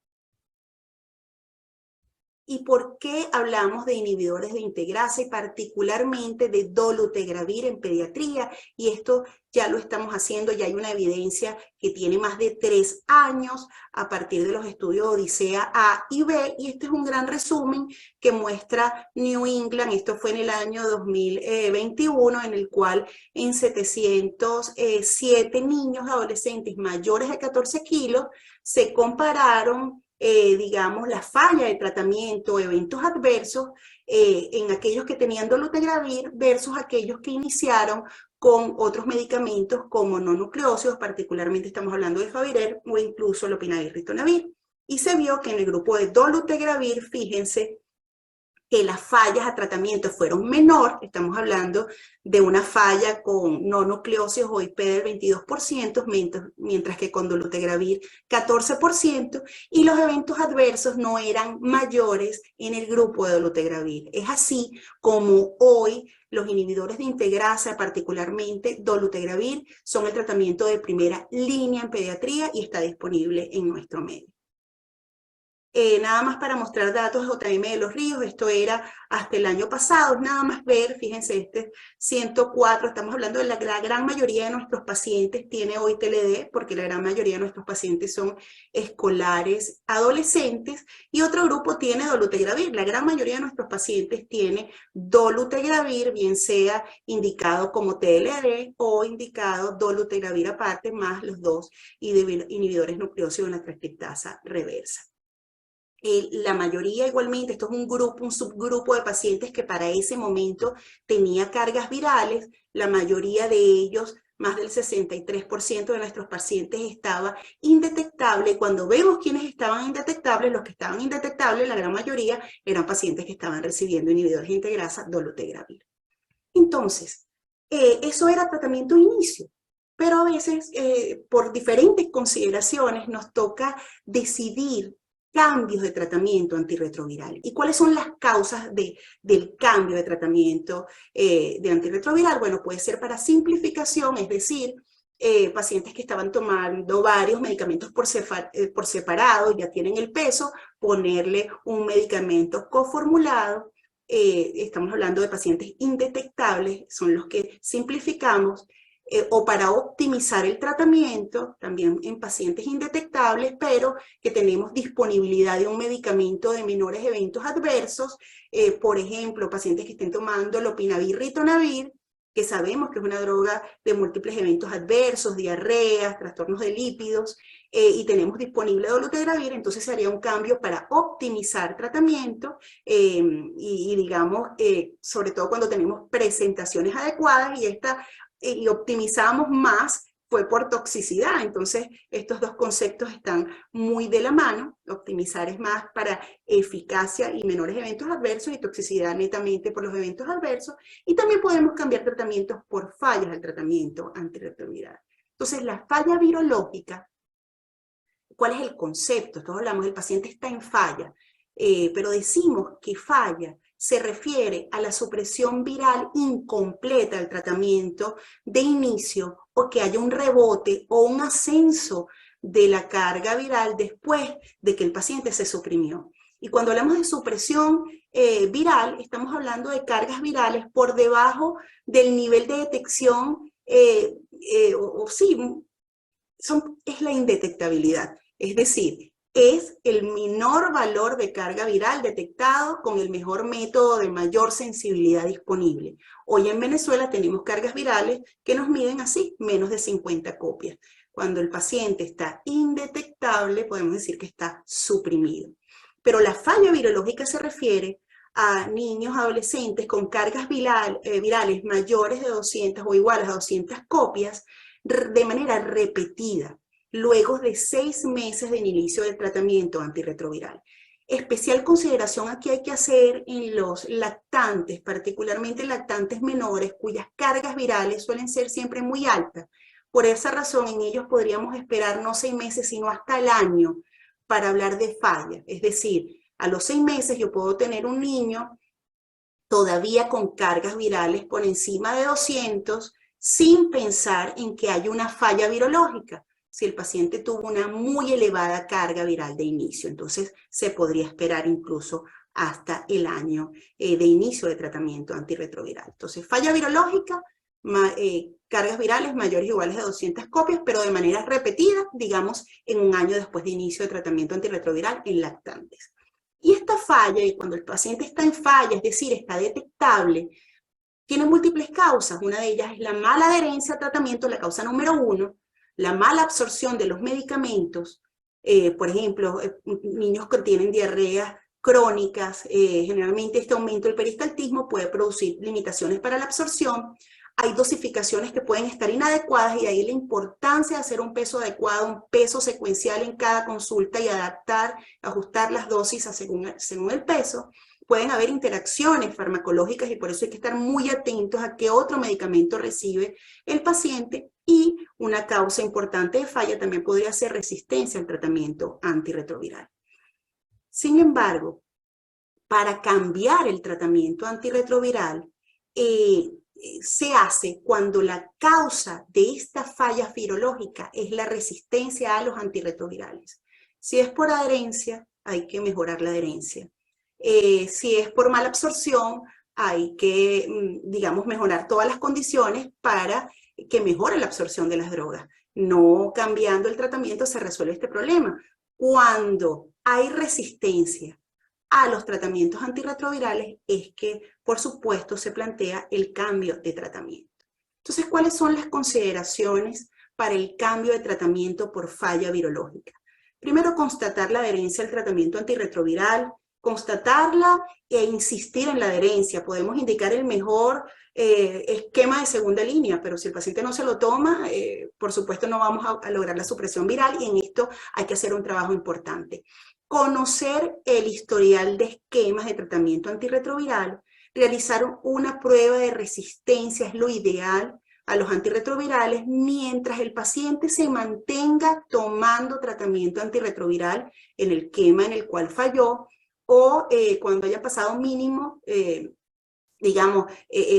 ¿Y por qué hablamos de inhibidores de integrasa y particularmente de dolutegravir en pediatría? Y esto ya lo estamos haciendo, ya hay una evidencia que tiene más de 3 años a partir de los estudios Odisea A y B, y este es un gran resumen que muestra New England. Esto fue en el año 2021, en el cual en 707 niños adolescentes mayores de 14 kilos se compararon digamos, la falla de tratamiento, eventos adversos en aquellos que tenían dolutegravir versus aquellos que iniciaron con otros medicamentos como no nucleósidos, particularmente estamos hablando de Favirer o incluso lopinavir ritonavir. Y se vio que en el grupo de dolutegravir, fíjense, que las fallas a tratamiento fueron menor, estamos hablando de una falla con no nucleósidos o IP del 22%, mientras que con dolutegravir 14%, y los eventos adversos no eran mayores en el grupo de dolutegravir. Es así como hoy los inhibidores de integrasa, particularmente dolutegravir, son el tratamiento de primera línea en pediatría y está disponible en nuestro medio. Nada más para mostrar datos de JM de los Ríos, esto era hasta el año pasado, nada más ver, fíjense, este 104, estamos hablando de la gran mayoría de nuestros pacientes tiene hoy TLD, porque la gran mayoría de nuestros pacientes son escolares, adolescentes, y otro grupo tiene dolutegravir, la gran mayoría de nuestros pacientes tiene dolutegravir, bien sea indicado como TLD o indicado dolutegravir aparte, más los dos inhibidores nucleósidos en la transcriptasa reversa. La mayoría igualmente, esto es un subgrupo de pacientes que para ese momento tenía cargas virales, la mayoría de ellos, más del 63% de nuestros pacientes estaba indetectable. Cuando vemos quiénes estaban indetectables, los que estaban indetectables, la gran mayoría eran pacientes que estaban recibiendo inhibidores de integrasa dolutegravir. Entonces, eso era tratamiento inicio. Pero a veces, por diferentes consideraciones, nos toca decidir cambios de tratamiento antirretroviral. ¿Y cuáles son las causas del cambio de tratamiento de antirretroviral? Bueno, puede ser para simplificación, es decir, pacientes que estaban tomando varios medicamentos por separado, ya tienen el peso, ponerle un medicamento coformulado. Estamos hablando de pacientes indetectables, son los que simplificamos. O para optimizar el tratamiento, también en pacientes indetectables, pero que tenemos disponibilidad de un medicamento de menores eventos adversos, por ejemplo, pacientes que estén tomando lopinavir ritonavir, que sabemos que es una droga de múltiples eventos adversos, diarreas, trastornos de lípidos, y tenemos disponible dolutegravir, entonces se haría un cambio para optimizar tratamiento, y digamos, sobre todo cuando tenemos presentaciones adecuadas, y optimizamos más fue por toxicidad. Entonces, estos dos conceptos están muy de la mano. Optimizar es más para eficacia y menores eventos adversos, y toxicidad netamente por los eventos adversos. Y también podemos cambiar tratamientos por fallas al tratamiento antirretroviral. Entonces, la falla virológica, ¿cuál es el concepto? Todos hablamos, el paciente está en falla, pero decimos que falla se refiere a la supresión viral incompleta del tratamiento de inicio, o que haya un rebote o un ascenso de la carga viral después de que el paciente se suprimió. Y cuando hablamos de supresión viral, estamos hablando de cargas virales por debajo del nivel de detección, es la indetectabilidad. Es decir, es el menor valor de carga viral detectado con el mejor método de mayor sensibilidad disponible. Hoy en Venezuela tenemos cargas virales que nos miden así, menos de 50 copias. Cuando el paciente está indetectable, podemos decir que está suprimido. Pero la falla virológica se refiere a niños, adolescentes con cargas virales mayores de 200 o iguales a 200 copias de manera repetida, luego de 6 meses del inicio del tratamiento antirretroviral. Especial consideración aquí hay que hacer en los lactantes, particularmente lactantes menores, cuyas cargas virales suelen ser siempre muy altas. Por esa razón, en ellos podríamos esperar no 6 meses, sino hasta el año para hablar de falla. Es decir, a los 6 meses yo puedo tener un niño todavía con cargas virales por encima de 200, sin pensar en que hay una falla virológica. Si el paciente tuvo una muy elevada carga viral de inicio, entonces se podría esperar incluso hasta el año de inicio de tratamiento antirretroviral. Entonces, falla virológica, cargas virales mayores o iguales a 200 copias, pero de manera repetida, digamos, en un año después de inicio de tratamiento antirretroviral en lactantes. Y esta falla, y cuando el paciente está en falla, es decir, está detectable, tiene múltiples causas. Una de ellas es la mala adherencia al tratamiento, la causa número 1, la mala absorción de los medicamentos, Por ejemplo, niños que tienen diarreas crónicas, generalmente este aumento del peristaltismo puede producir limitaciones para la absorción. Hay dosificaciones que pueden estar inadecuadas y ahí la importancia de hacer un peso adecuado, un peso secuencial en cada consulta y ajustar las dosis según el peso. Pueden haber interacciones farmacológicas y por eso hay que estar muy atentos a qué otro medicamento recibe el paciente, y una causa importante de falla también podría ser resistencia al tratamiento antirretroviral. Sin embargo, para cambiar el tratamiento antirretroviral, se hace cuando la causa de esta falla virológica es la resistencia a los antirretrovirales. Si es por adherencia, hay que mejorar la adherencia. Si es por mala absorción, hay que, digamos, mejorar todas las condiciones para que mejore la absorción de las drogas. No cambiando el tratamiento se resuelve este problema. Cuando hay resistencia a los tratamientos antirretrovirales es que, por supuesto, se plantea el cambio de tratamiento. Entonces, ¿cuáles son las consideraciones para el cambio de tratamiento por falla virológica? Primero, constatar la adherencia al tratamiento antirretroviral, constatarla e insistir en la adherencia. Podemos indicar el mejor esquema de segunda línea, pero si el paciente no se lo toma, por supuesto no vamos a lograr la supresión viral, y en esto hay que hacer un trabajo importante. Conocer el historial de esquemas de tratamiento antirretroviral, realizar una prueba de resistencia es lo ideal a los antirretrovirales mientras el paciente se mantenga tomando tratamiento antirretroviral en el esquema en el cual falló, o cuando haya pasado mínimo, digamos,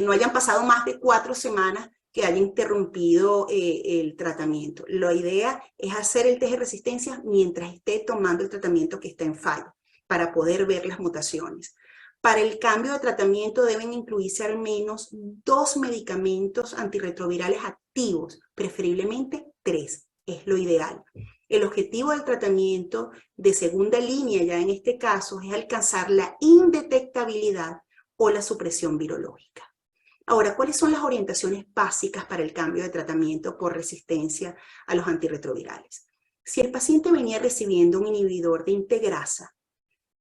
no hayan pasado más de 4 semanas que haya interrumpido el tratamiento. La idea es hacer el test de resistencia mientras esté tomando el tratamiento que está en fallo, para poder ver las mutaciones. Para el cambio de tratamiento deben incluirse al menos 2 medicamentos antirretrovirales activos, preferiblemente 3, es lo ideal. El objetivo del tratamiento de segunda línea, ya en este caso, es alcanzar la indetectabilidad o la supresión virológica. Ahora, ¿cuáles son las orientaciones básicas para el cambio de tratamiento por resistencia a los antirretrovirales? Si el paciente venía recibiendo un inhibidor de integrasa,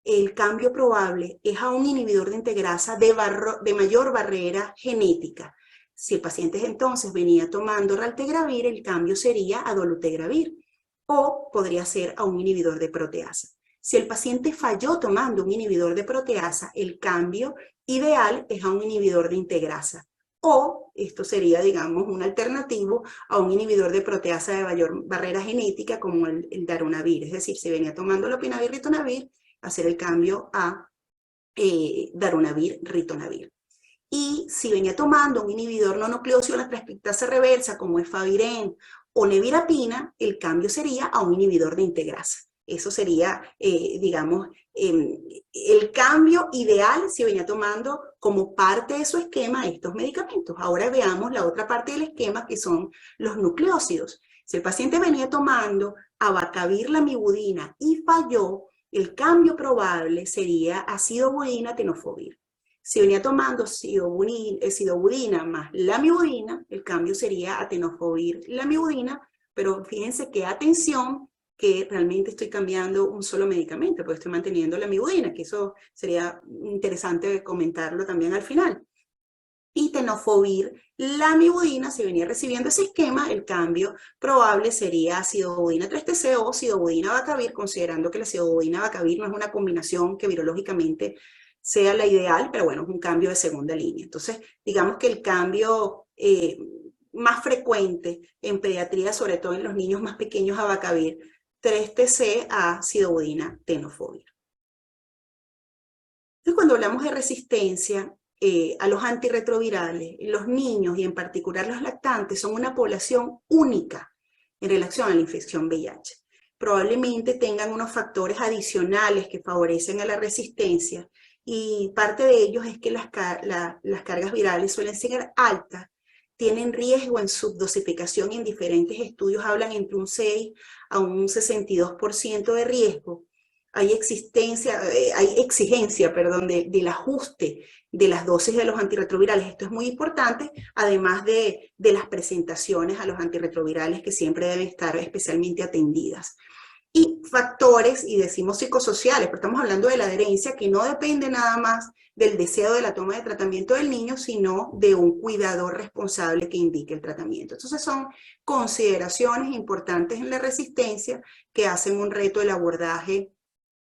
el cambio probable es a un inhibidor de integrasa de mayor barrera genética. Si el paciente entonces venía tomando raltegravir, el cambio sería a dolutegravir, o podría ser a un inhibidor de proteasa. Si el paciente falló tomando un inhibidor de proteasa, el cambio ideal es a un inhibidor de integrasa, o esto sería, digamos, un alternativo a un inhibidor de proteasa de mayor barrera genética como el darunavir. Es decir, si venía tomando lopinavir, ritonavir, hacer el cambio a darunavir, ritonavir. Y si venía tomando un inhibidor no nucleósido de la transcriptasa reversa como efavirenz o nevirapina, el cambio sería a un inhibidor de integrasa. Eso sería, digamos, el cambio ideal si venía tomando como parte de su esquema estos medicamentos. Ahora veamos la otra parte del esquema, que son los nucleósidos. Si el paciente venía tomando abacavir, lamivudina y falló, el cambio probable sería a sidobudina, tenofovir. Si venía tomando sidobudina más lamivudina, el cambio sería a tenofovir, lamivudina, pero fíjense que atención, que realmente estoy cambiando un solo medicamento, porque estoy manteniendo la lamivudina, que eso sería interesante comentarlo también al final. Y tenofovir, lamivudina, si venía recibiendo ese esquema, el cambio probable sería sidobudina 3-TC o sidobudina abacavir, considerando que la sidobudina abacavir no es una combinación que virológicamente sea la ideal, pero bueno, es un cambio de segunda línea. Entonces, digamos que el cambio más frecuente en pediatría, sobre todo en los niños más pequeños, abacavir 3-TC a sidobudina, tenofovir. Entonces, cuando hablamos de resistencia a los antirretrovirales, los niños y en particular los lactantes son una población única en relación a la infección VIH. Probablemente tengan unos factores adicionales que favorecen a la resistencia, y parte de ellos es que las cargas virales suelen ser altas, tienen riesgo en subdosificación, y en diferentes estudios hablan entre un 6 a un 62% de riesgo. Hay exigencia, del ajuste de las dosis de los antirretrovirales. Esto es muy importante, además de las presentaciones a los antirretrovirales que siempre deben estar especialmente atendidas. Y factores, y decimos psicosociales, pero estamos hablando de la adherencia, que no depende nada más del deseo de la toma de tratamiento del niño, sino de un cuidador responsable que indique el tratamiento. Entonces son consideraciones importantes en la resistencia que hacen un reto el abordaje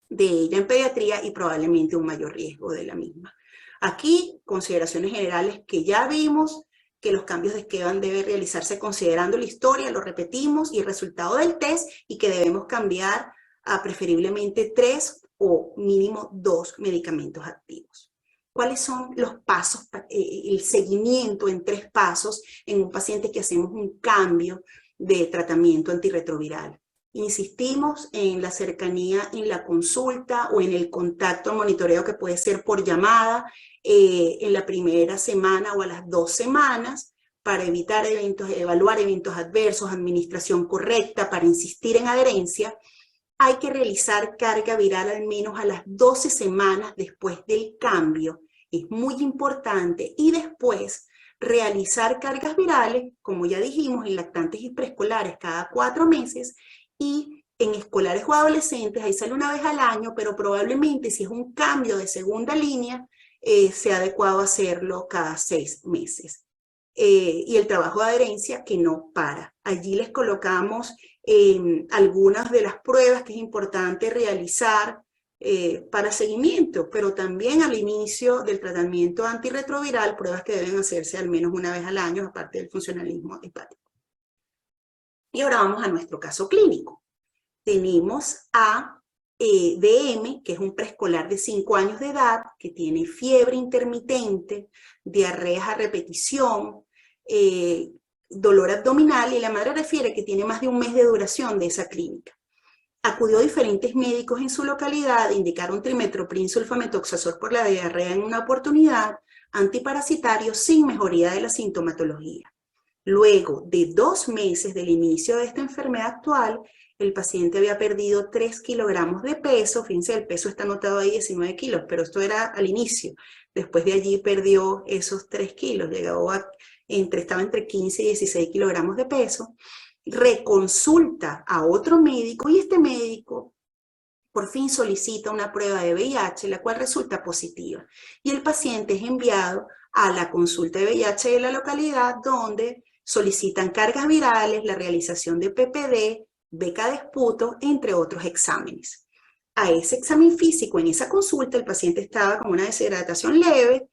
de ella en pediatría y probablemente un mayor riesgo de la misma. Aquí, consideraciones generales que ya vimos, que los cambios de esquema deben realizarse considerando la historia, lo repetimos, y el resultado del test, y que debemos cambiar a preferiblemente 3 o mínimo 2 medicamentos activos. ¿Cuáles son los pasos, el seguimiento en 3 pasos en un paciente que hacemos un cambio de tratamiento antirretroviral? Insistimos en la cercanía en la consulta o en el contacto, monitoreo que puede ser por llamada en la primera semana o a las 2 semanas para evitar eventos, evaluar eventos adversos, administración correcta, para insistir en adherencia. Hay que realizar carga viral al menos a las 12 semanas después del cambio. Es muy importante. Y después realizar cargas virales, como ya dijimos, en lactantes y preescolares cada 4 meses, y en escolares o adolescentes, ahí sale una vez al año, pero probablemente si es un cambio de segunda línea, sea adecuado hacerlo cada 6 meses. Y el trabajo de adherencia que no para. Allí les colocamos algunas de las pruebas que es importante realizar para seguimiento, pero también al inicio del tratamiento antirretroviral, pruebas que deben hacerse al menos una vez al año, aparte del funcionalismo hepático. Y ahora vamos a nuestro caso clínico. Tenemos a DM, que es un preescolar de 5 años de edad, que tiene fiebre intermitente, diarreas a repetición, dolor abdominal, y la madre refiere que tiene más de un mes de duración de esa clínica. Acudió a diferentes médicos en su localidad, indicaron trimetoprim sulfametoxazol por la diarrea en una oportunidad, antiparasitario sin mejoría de la sintomatología. Luego de 2 meses del inicio de esta enfermedad actual, el paciente había perdido 3 kilogramos de peso. Fíjense, el peso está anotado ahí 19 kilos, pero esto era al inicio. Después de allí perdió esos 3 kilos, llegó estaba entre 15 y 16 kilogramos de peso. Reconsulta a otro médico y este médico por fin solicita una prueba de VIH, la cual resulta positiva. Y el paciente es enviado a la consulta de VIH de la localidad, donde solicitan cargas virales, la realización de PPD, beca de esputo, entre otros exámenes. A ese examen físico, en esa consulta, el paciente estaba con una deshidratación leve,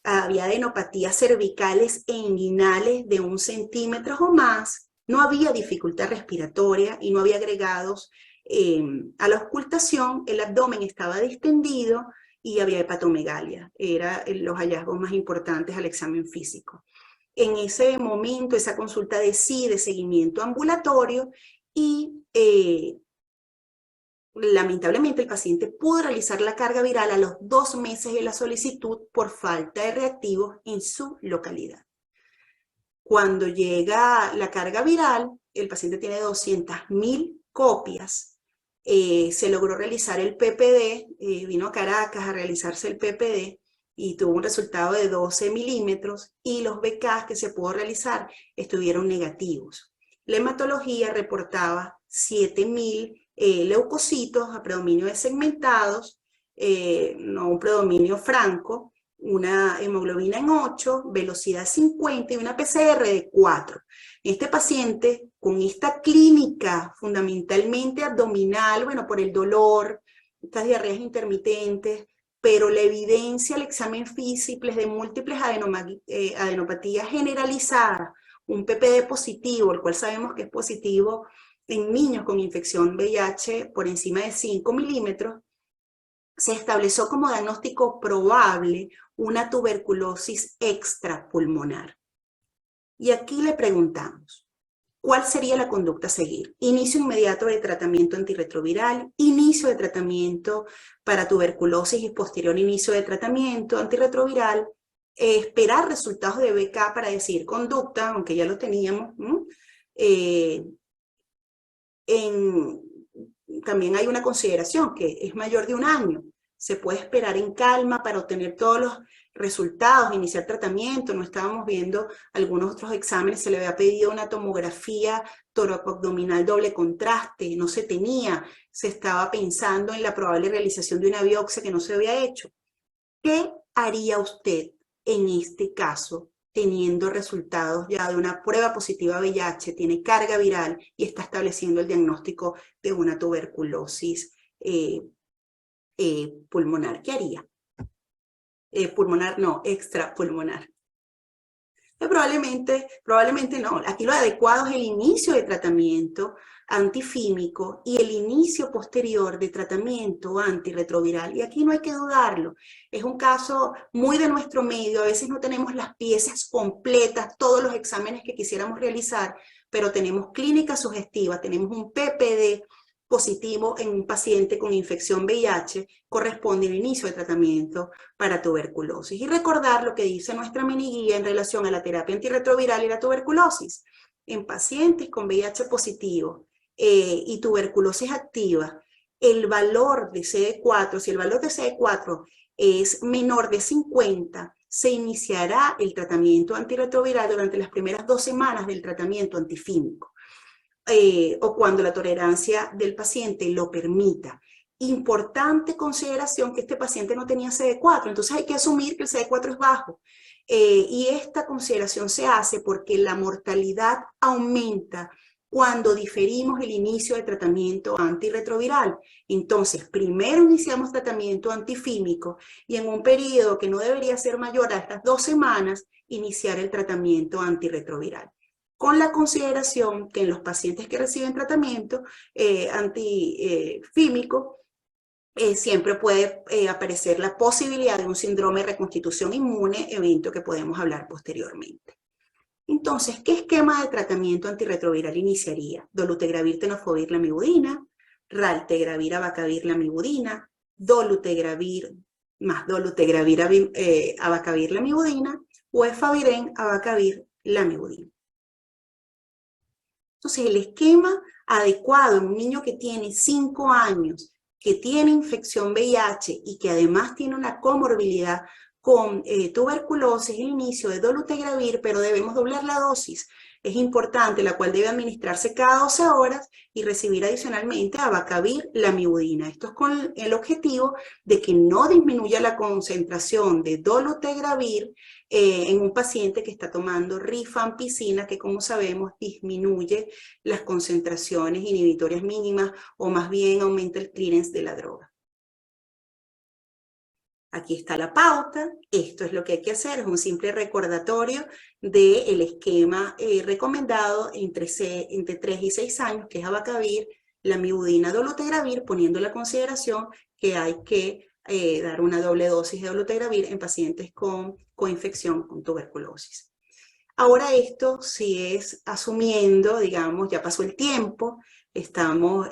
había adenopatías cervicales e inguinales de 1 centímetro o más, no había dificultad respiratoria y no había agregados a la auscultación, el abdomen estaba distendido y había hepatomegalia. Eran los hallazgos más importantes al examen físico. En ese momento, esa consulta decide seguimiento ambulatorio y lamentablemente el paciente pudo realizar la carga viral a los 2 meses de la solicitud por falta de reactivos en su localidad. Cuando llega la carga viral, el paciente tiene 200.000 copias. Se logró realizar el PPD, vino a Caracas a realizarse el PPD y tuvo un resultado de 12 milímetros, y los BK que se pudo realizar estuvieron negativos. La hematología reportaba 7.000 leucocitos a predominio de segmentados, no un predominio franco, una hemoglobina en 8, velocidad 50 y una PCR de 4. Este paciente con esta clínica fundamentalmente abdominal, bueno, por el dolor, estas diarreas intermitentes, pero la evidencia al examen físico de múltiples adenopatías generalizadas, un PPD positivo, el cual sabemos que es positivo en niños con infección VIH por encima de 5 milímetros, se estableció como diagnóstico probable una tuberculosis extrapulmonar. Y aquí le preguntamos, ¿cuál sería la conducta a seguir? Inicio inmediato de tratamiento antirretroviral, inicio de tratamiento para tuberculosis y posterior inicio de tratamiento antirretroviral, esperar resultados de BK para decidir conducta, aunque ya lo teníamos, ¿no? También hay una consideración que es mayor de 1 año. Se puede esperar en calma para obtener todos los resultados, iniciar tratamiento, no estábamos viendo algunos otros exámenes, se le había pedido una tomografía toracoabdominal doble contraste, no se tenía, se estaba pensando en la probable realización de una biopsia que no se había hecho. ¿Qué haría usted en este caso, teniendo resultados ya de una prueba positiva VIH, tiene carga viral y está estableciendo el diagnóstico de una tuberculosis pulmonar? ¿Qué haría? Pulmonar no, extrapulmonar. Probablemente no. Aquí lo adecuado es el inicio de tratamiento antifímico y el inicio posterior de tratamiento antirretroviral. Y aquí no hay que dudarlo. Es un caso muy de nuestro medio. A veces no tenemos las piezas completas, todos los exámenes que quisiéramos realizar, pero tenemos clínica sugestiva, tenemos un PPD positivo en un paciente con infección VIH, corresponde al inicio de tratamiento para tuberculosis. Y recordar lo que dice nuestra mini guía en relación a la terapia antirretroviral y la tuberculosis. En pacientes con VIH positivo y tuberculosis activa, el valor de CD4, si el valor de CD4 es menor de 50, se iniciará el tratamiento antirretroviral durante las primeras 2 semanas del tratamiento antifímico. O cuando la tolerancia del paciente lo permita. Importante consideración que este paciente no tenía CD4, entonces hay que asumir que el CD4 es bajo. Y esta consideración se hace porque la mortalidad aumenta cuando diferimos el inicio de tratamiento antirretroviral. Entonces, primero iniciamos tratamiento antifímico y en un periodo que no debería ser mayor a estas 2 semanas, iniciar el tratamiento antirretroviral, con la consideración que en los pacientes que reciben tratamiento antifímico, siempre puede aparecer la posibilidad de un síndrome de reconstitución inmune, evento que podemos hablar posteriormente. Entonces, ¿qué esquema de tratamiento antirretroviral iniciaría? Dolutegravir, tenofovir, lamivudina, raltegravir, abacavir, lamivudina, dolutegravir más dolutegravir, abacavir, lamivudina, o efavirenz, abacavir, lamivudina. Entonces, el esquema adecuado en un niño que tiene 5 años, que tiene infección VIH y que además tiene una comorbilidad con tuberculosis, el inicio de dolutegravir, pero debemos doblar la dosis. Es importante, la cual debe administrarse cada 12 horas y recibir adicionalmente abacavir, lamivudina. Esto es con el objetivo de que no disminuya la concentración de dolutegravir en un paciente que está tomando rifampicina, que como sabemos disminuye las concentraciones inhibitorias mínimas o más bien aumenta el clearance de la droga. Aquí está la pauta, esto es lo que hay que hacer, es un simple recordatorio del esquema recomendado entre 3 y 6 años, que es abacavir, lamivudina, dolutegravir, poniendo la consideración que hay que dar una doble dosis de dolutegravir en pacientes con coinfección con tuberculosis. Ahora esto sí es asumiendo, digamos, ya pasó el tiempo, estamos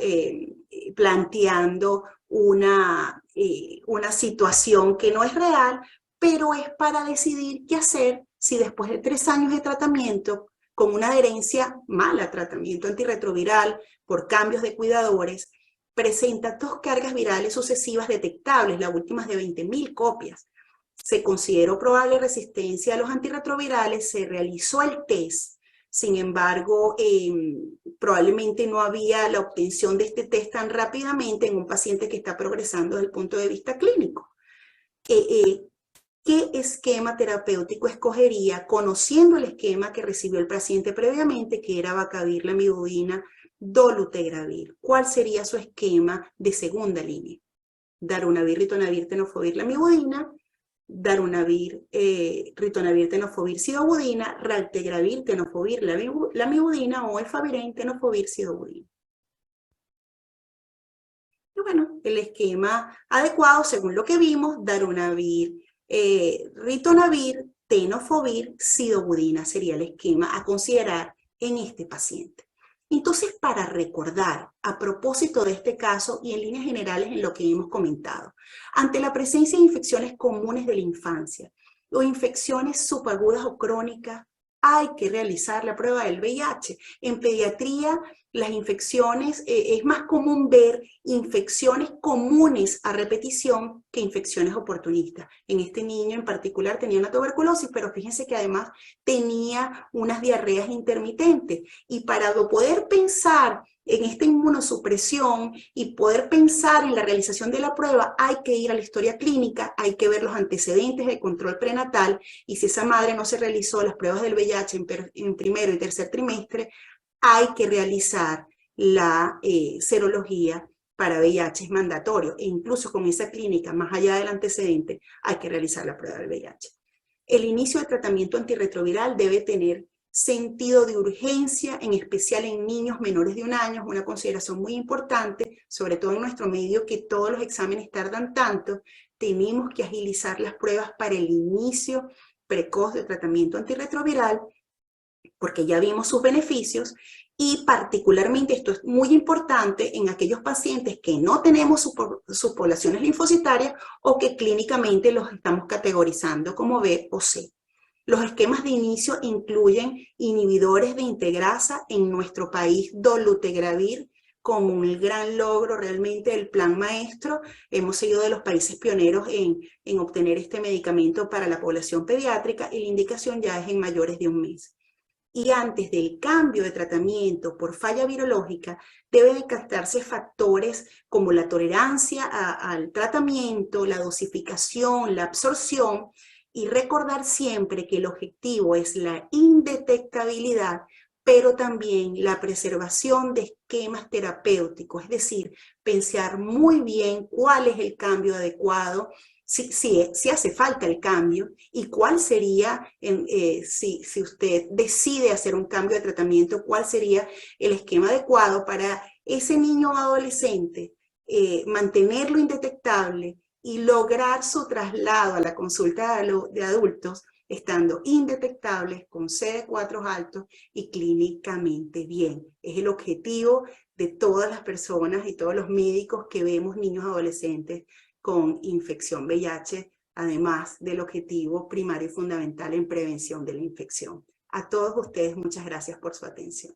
planteando una situación que no es real, pero es para decidir qué hacer si después de 3 años de tratamiento, con una adherencia mala a tratamiento antirretroviral por cambios de cuidadores, presenta 2 cargas virales sucesivas detectables, la última es de 20.000 copias. Se consideró probable resistencia a los antirretrovirales, se realizó el test. Sin embargo, probablemente no había la obtención de este test tan rápidamente en un paciente que está progresando desde el punto de vista clínico. ¿Qué esquema terapéutico escogería conociendo el esquema que recibió el paciente previamente, que era abacavir, lamivudina, dolutegravir? ¿Cuál sería su esquema de segunda línea? Darunavir, ritonavir, tenofovir, lamivudina, darunavir, ritonavir, tenofovir, sidobudina, raltegravir, tenofovir, lamivudina o efavirenz, tenofovir, sidobudina. Y bueno, el esquema adecuado, según lo que vimos, darunavir, ritonavir, tenofovir, sidobudina sería el esquema a considerar en este paciente. Entonces, para recordar, a propósito de este caso y en líneas generales en lo que hemos comentado, ante la presencia de infecciones comunes de la infancia o infecciones subagudas o crónicas, hay que realizar la prueba del VIH. En pediatría las infecciones, es más común ver infecciones comunes a repetición que infecciones oportunistas. En este niño en particular tenía una tuberculosis, pero fíjense que además tenía unas diarreas intermitentes. Y para poder pensar en esta inmunosupresión y poder pensar en la realización de la prueba, hay que ir a la historia clínica, hay que ver los antecedentes de control prenatal, y si esa madre no se realizó las pruebas del VIH en primero y tercer trimestre, hay que realizar la serología para VIH, es mandatorio, e incluso con esa clínica, más allá del antecedente, hay que realizar la prueba del VIH. El inicio del tratamiento antirretroviral debe tener sentido de urgencia, en especial en niños menores de 1 año, es una consideración muy importante, sobre todo en nuestro medio que todos los exámenes tardan tanto. Tenemos que agilizar las pruebas para el inicio precoz del tratamiento antirretroviral, porque ya vimos sus beneficios, y particularmente esto es muy importante en aquellos pacientes que no tenemos sus poblaciones linfocitarias o que clínicamente los estamos categorizando como B o C. Los esquemas de inicio incluyen inhibidores de integrasa, en nuestro país dolutegravir, como un gran logro realmente del plan maestro. Hemos sido de los países pioneros en obtener este medicamento para la población pediátrica, y la indicación ya es en mayores de 1 mes. Y antes del cambio de tratamiento por falla virológica, deben descartarse factores como la tolerancia al tratamiento, la dosificación, la absorción, y recordar siempre que el objetivo es la indetectabilidad, pero también la preservación de esquemas terapéuticos, es decir, pensar muy bien cuál es el cambio adecuado, si hace falta el cambio, y cuál sería, si usted decide hacer un cambio de tratamiento, cuál sería el esquema adecuado para ese niño o adolescente, mantenerlo indetectable y lograr su traslado a la consulta de adultos estando indetectables, con CD4 altos y clínicamente bien. Es el objetivo de todas las personas y todos los médicos que vemos niños adolescentes con infección VIH, además del objetivo primario y fundamental en prevención de la infección. A todos ustedes, muchas gracias por su atención.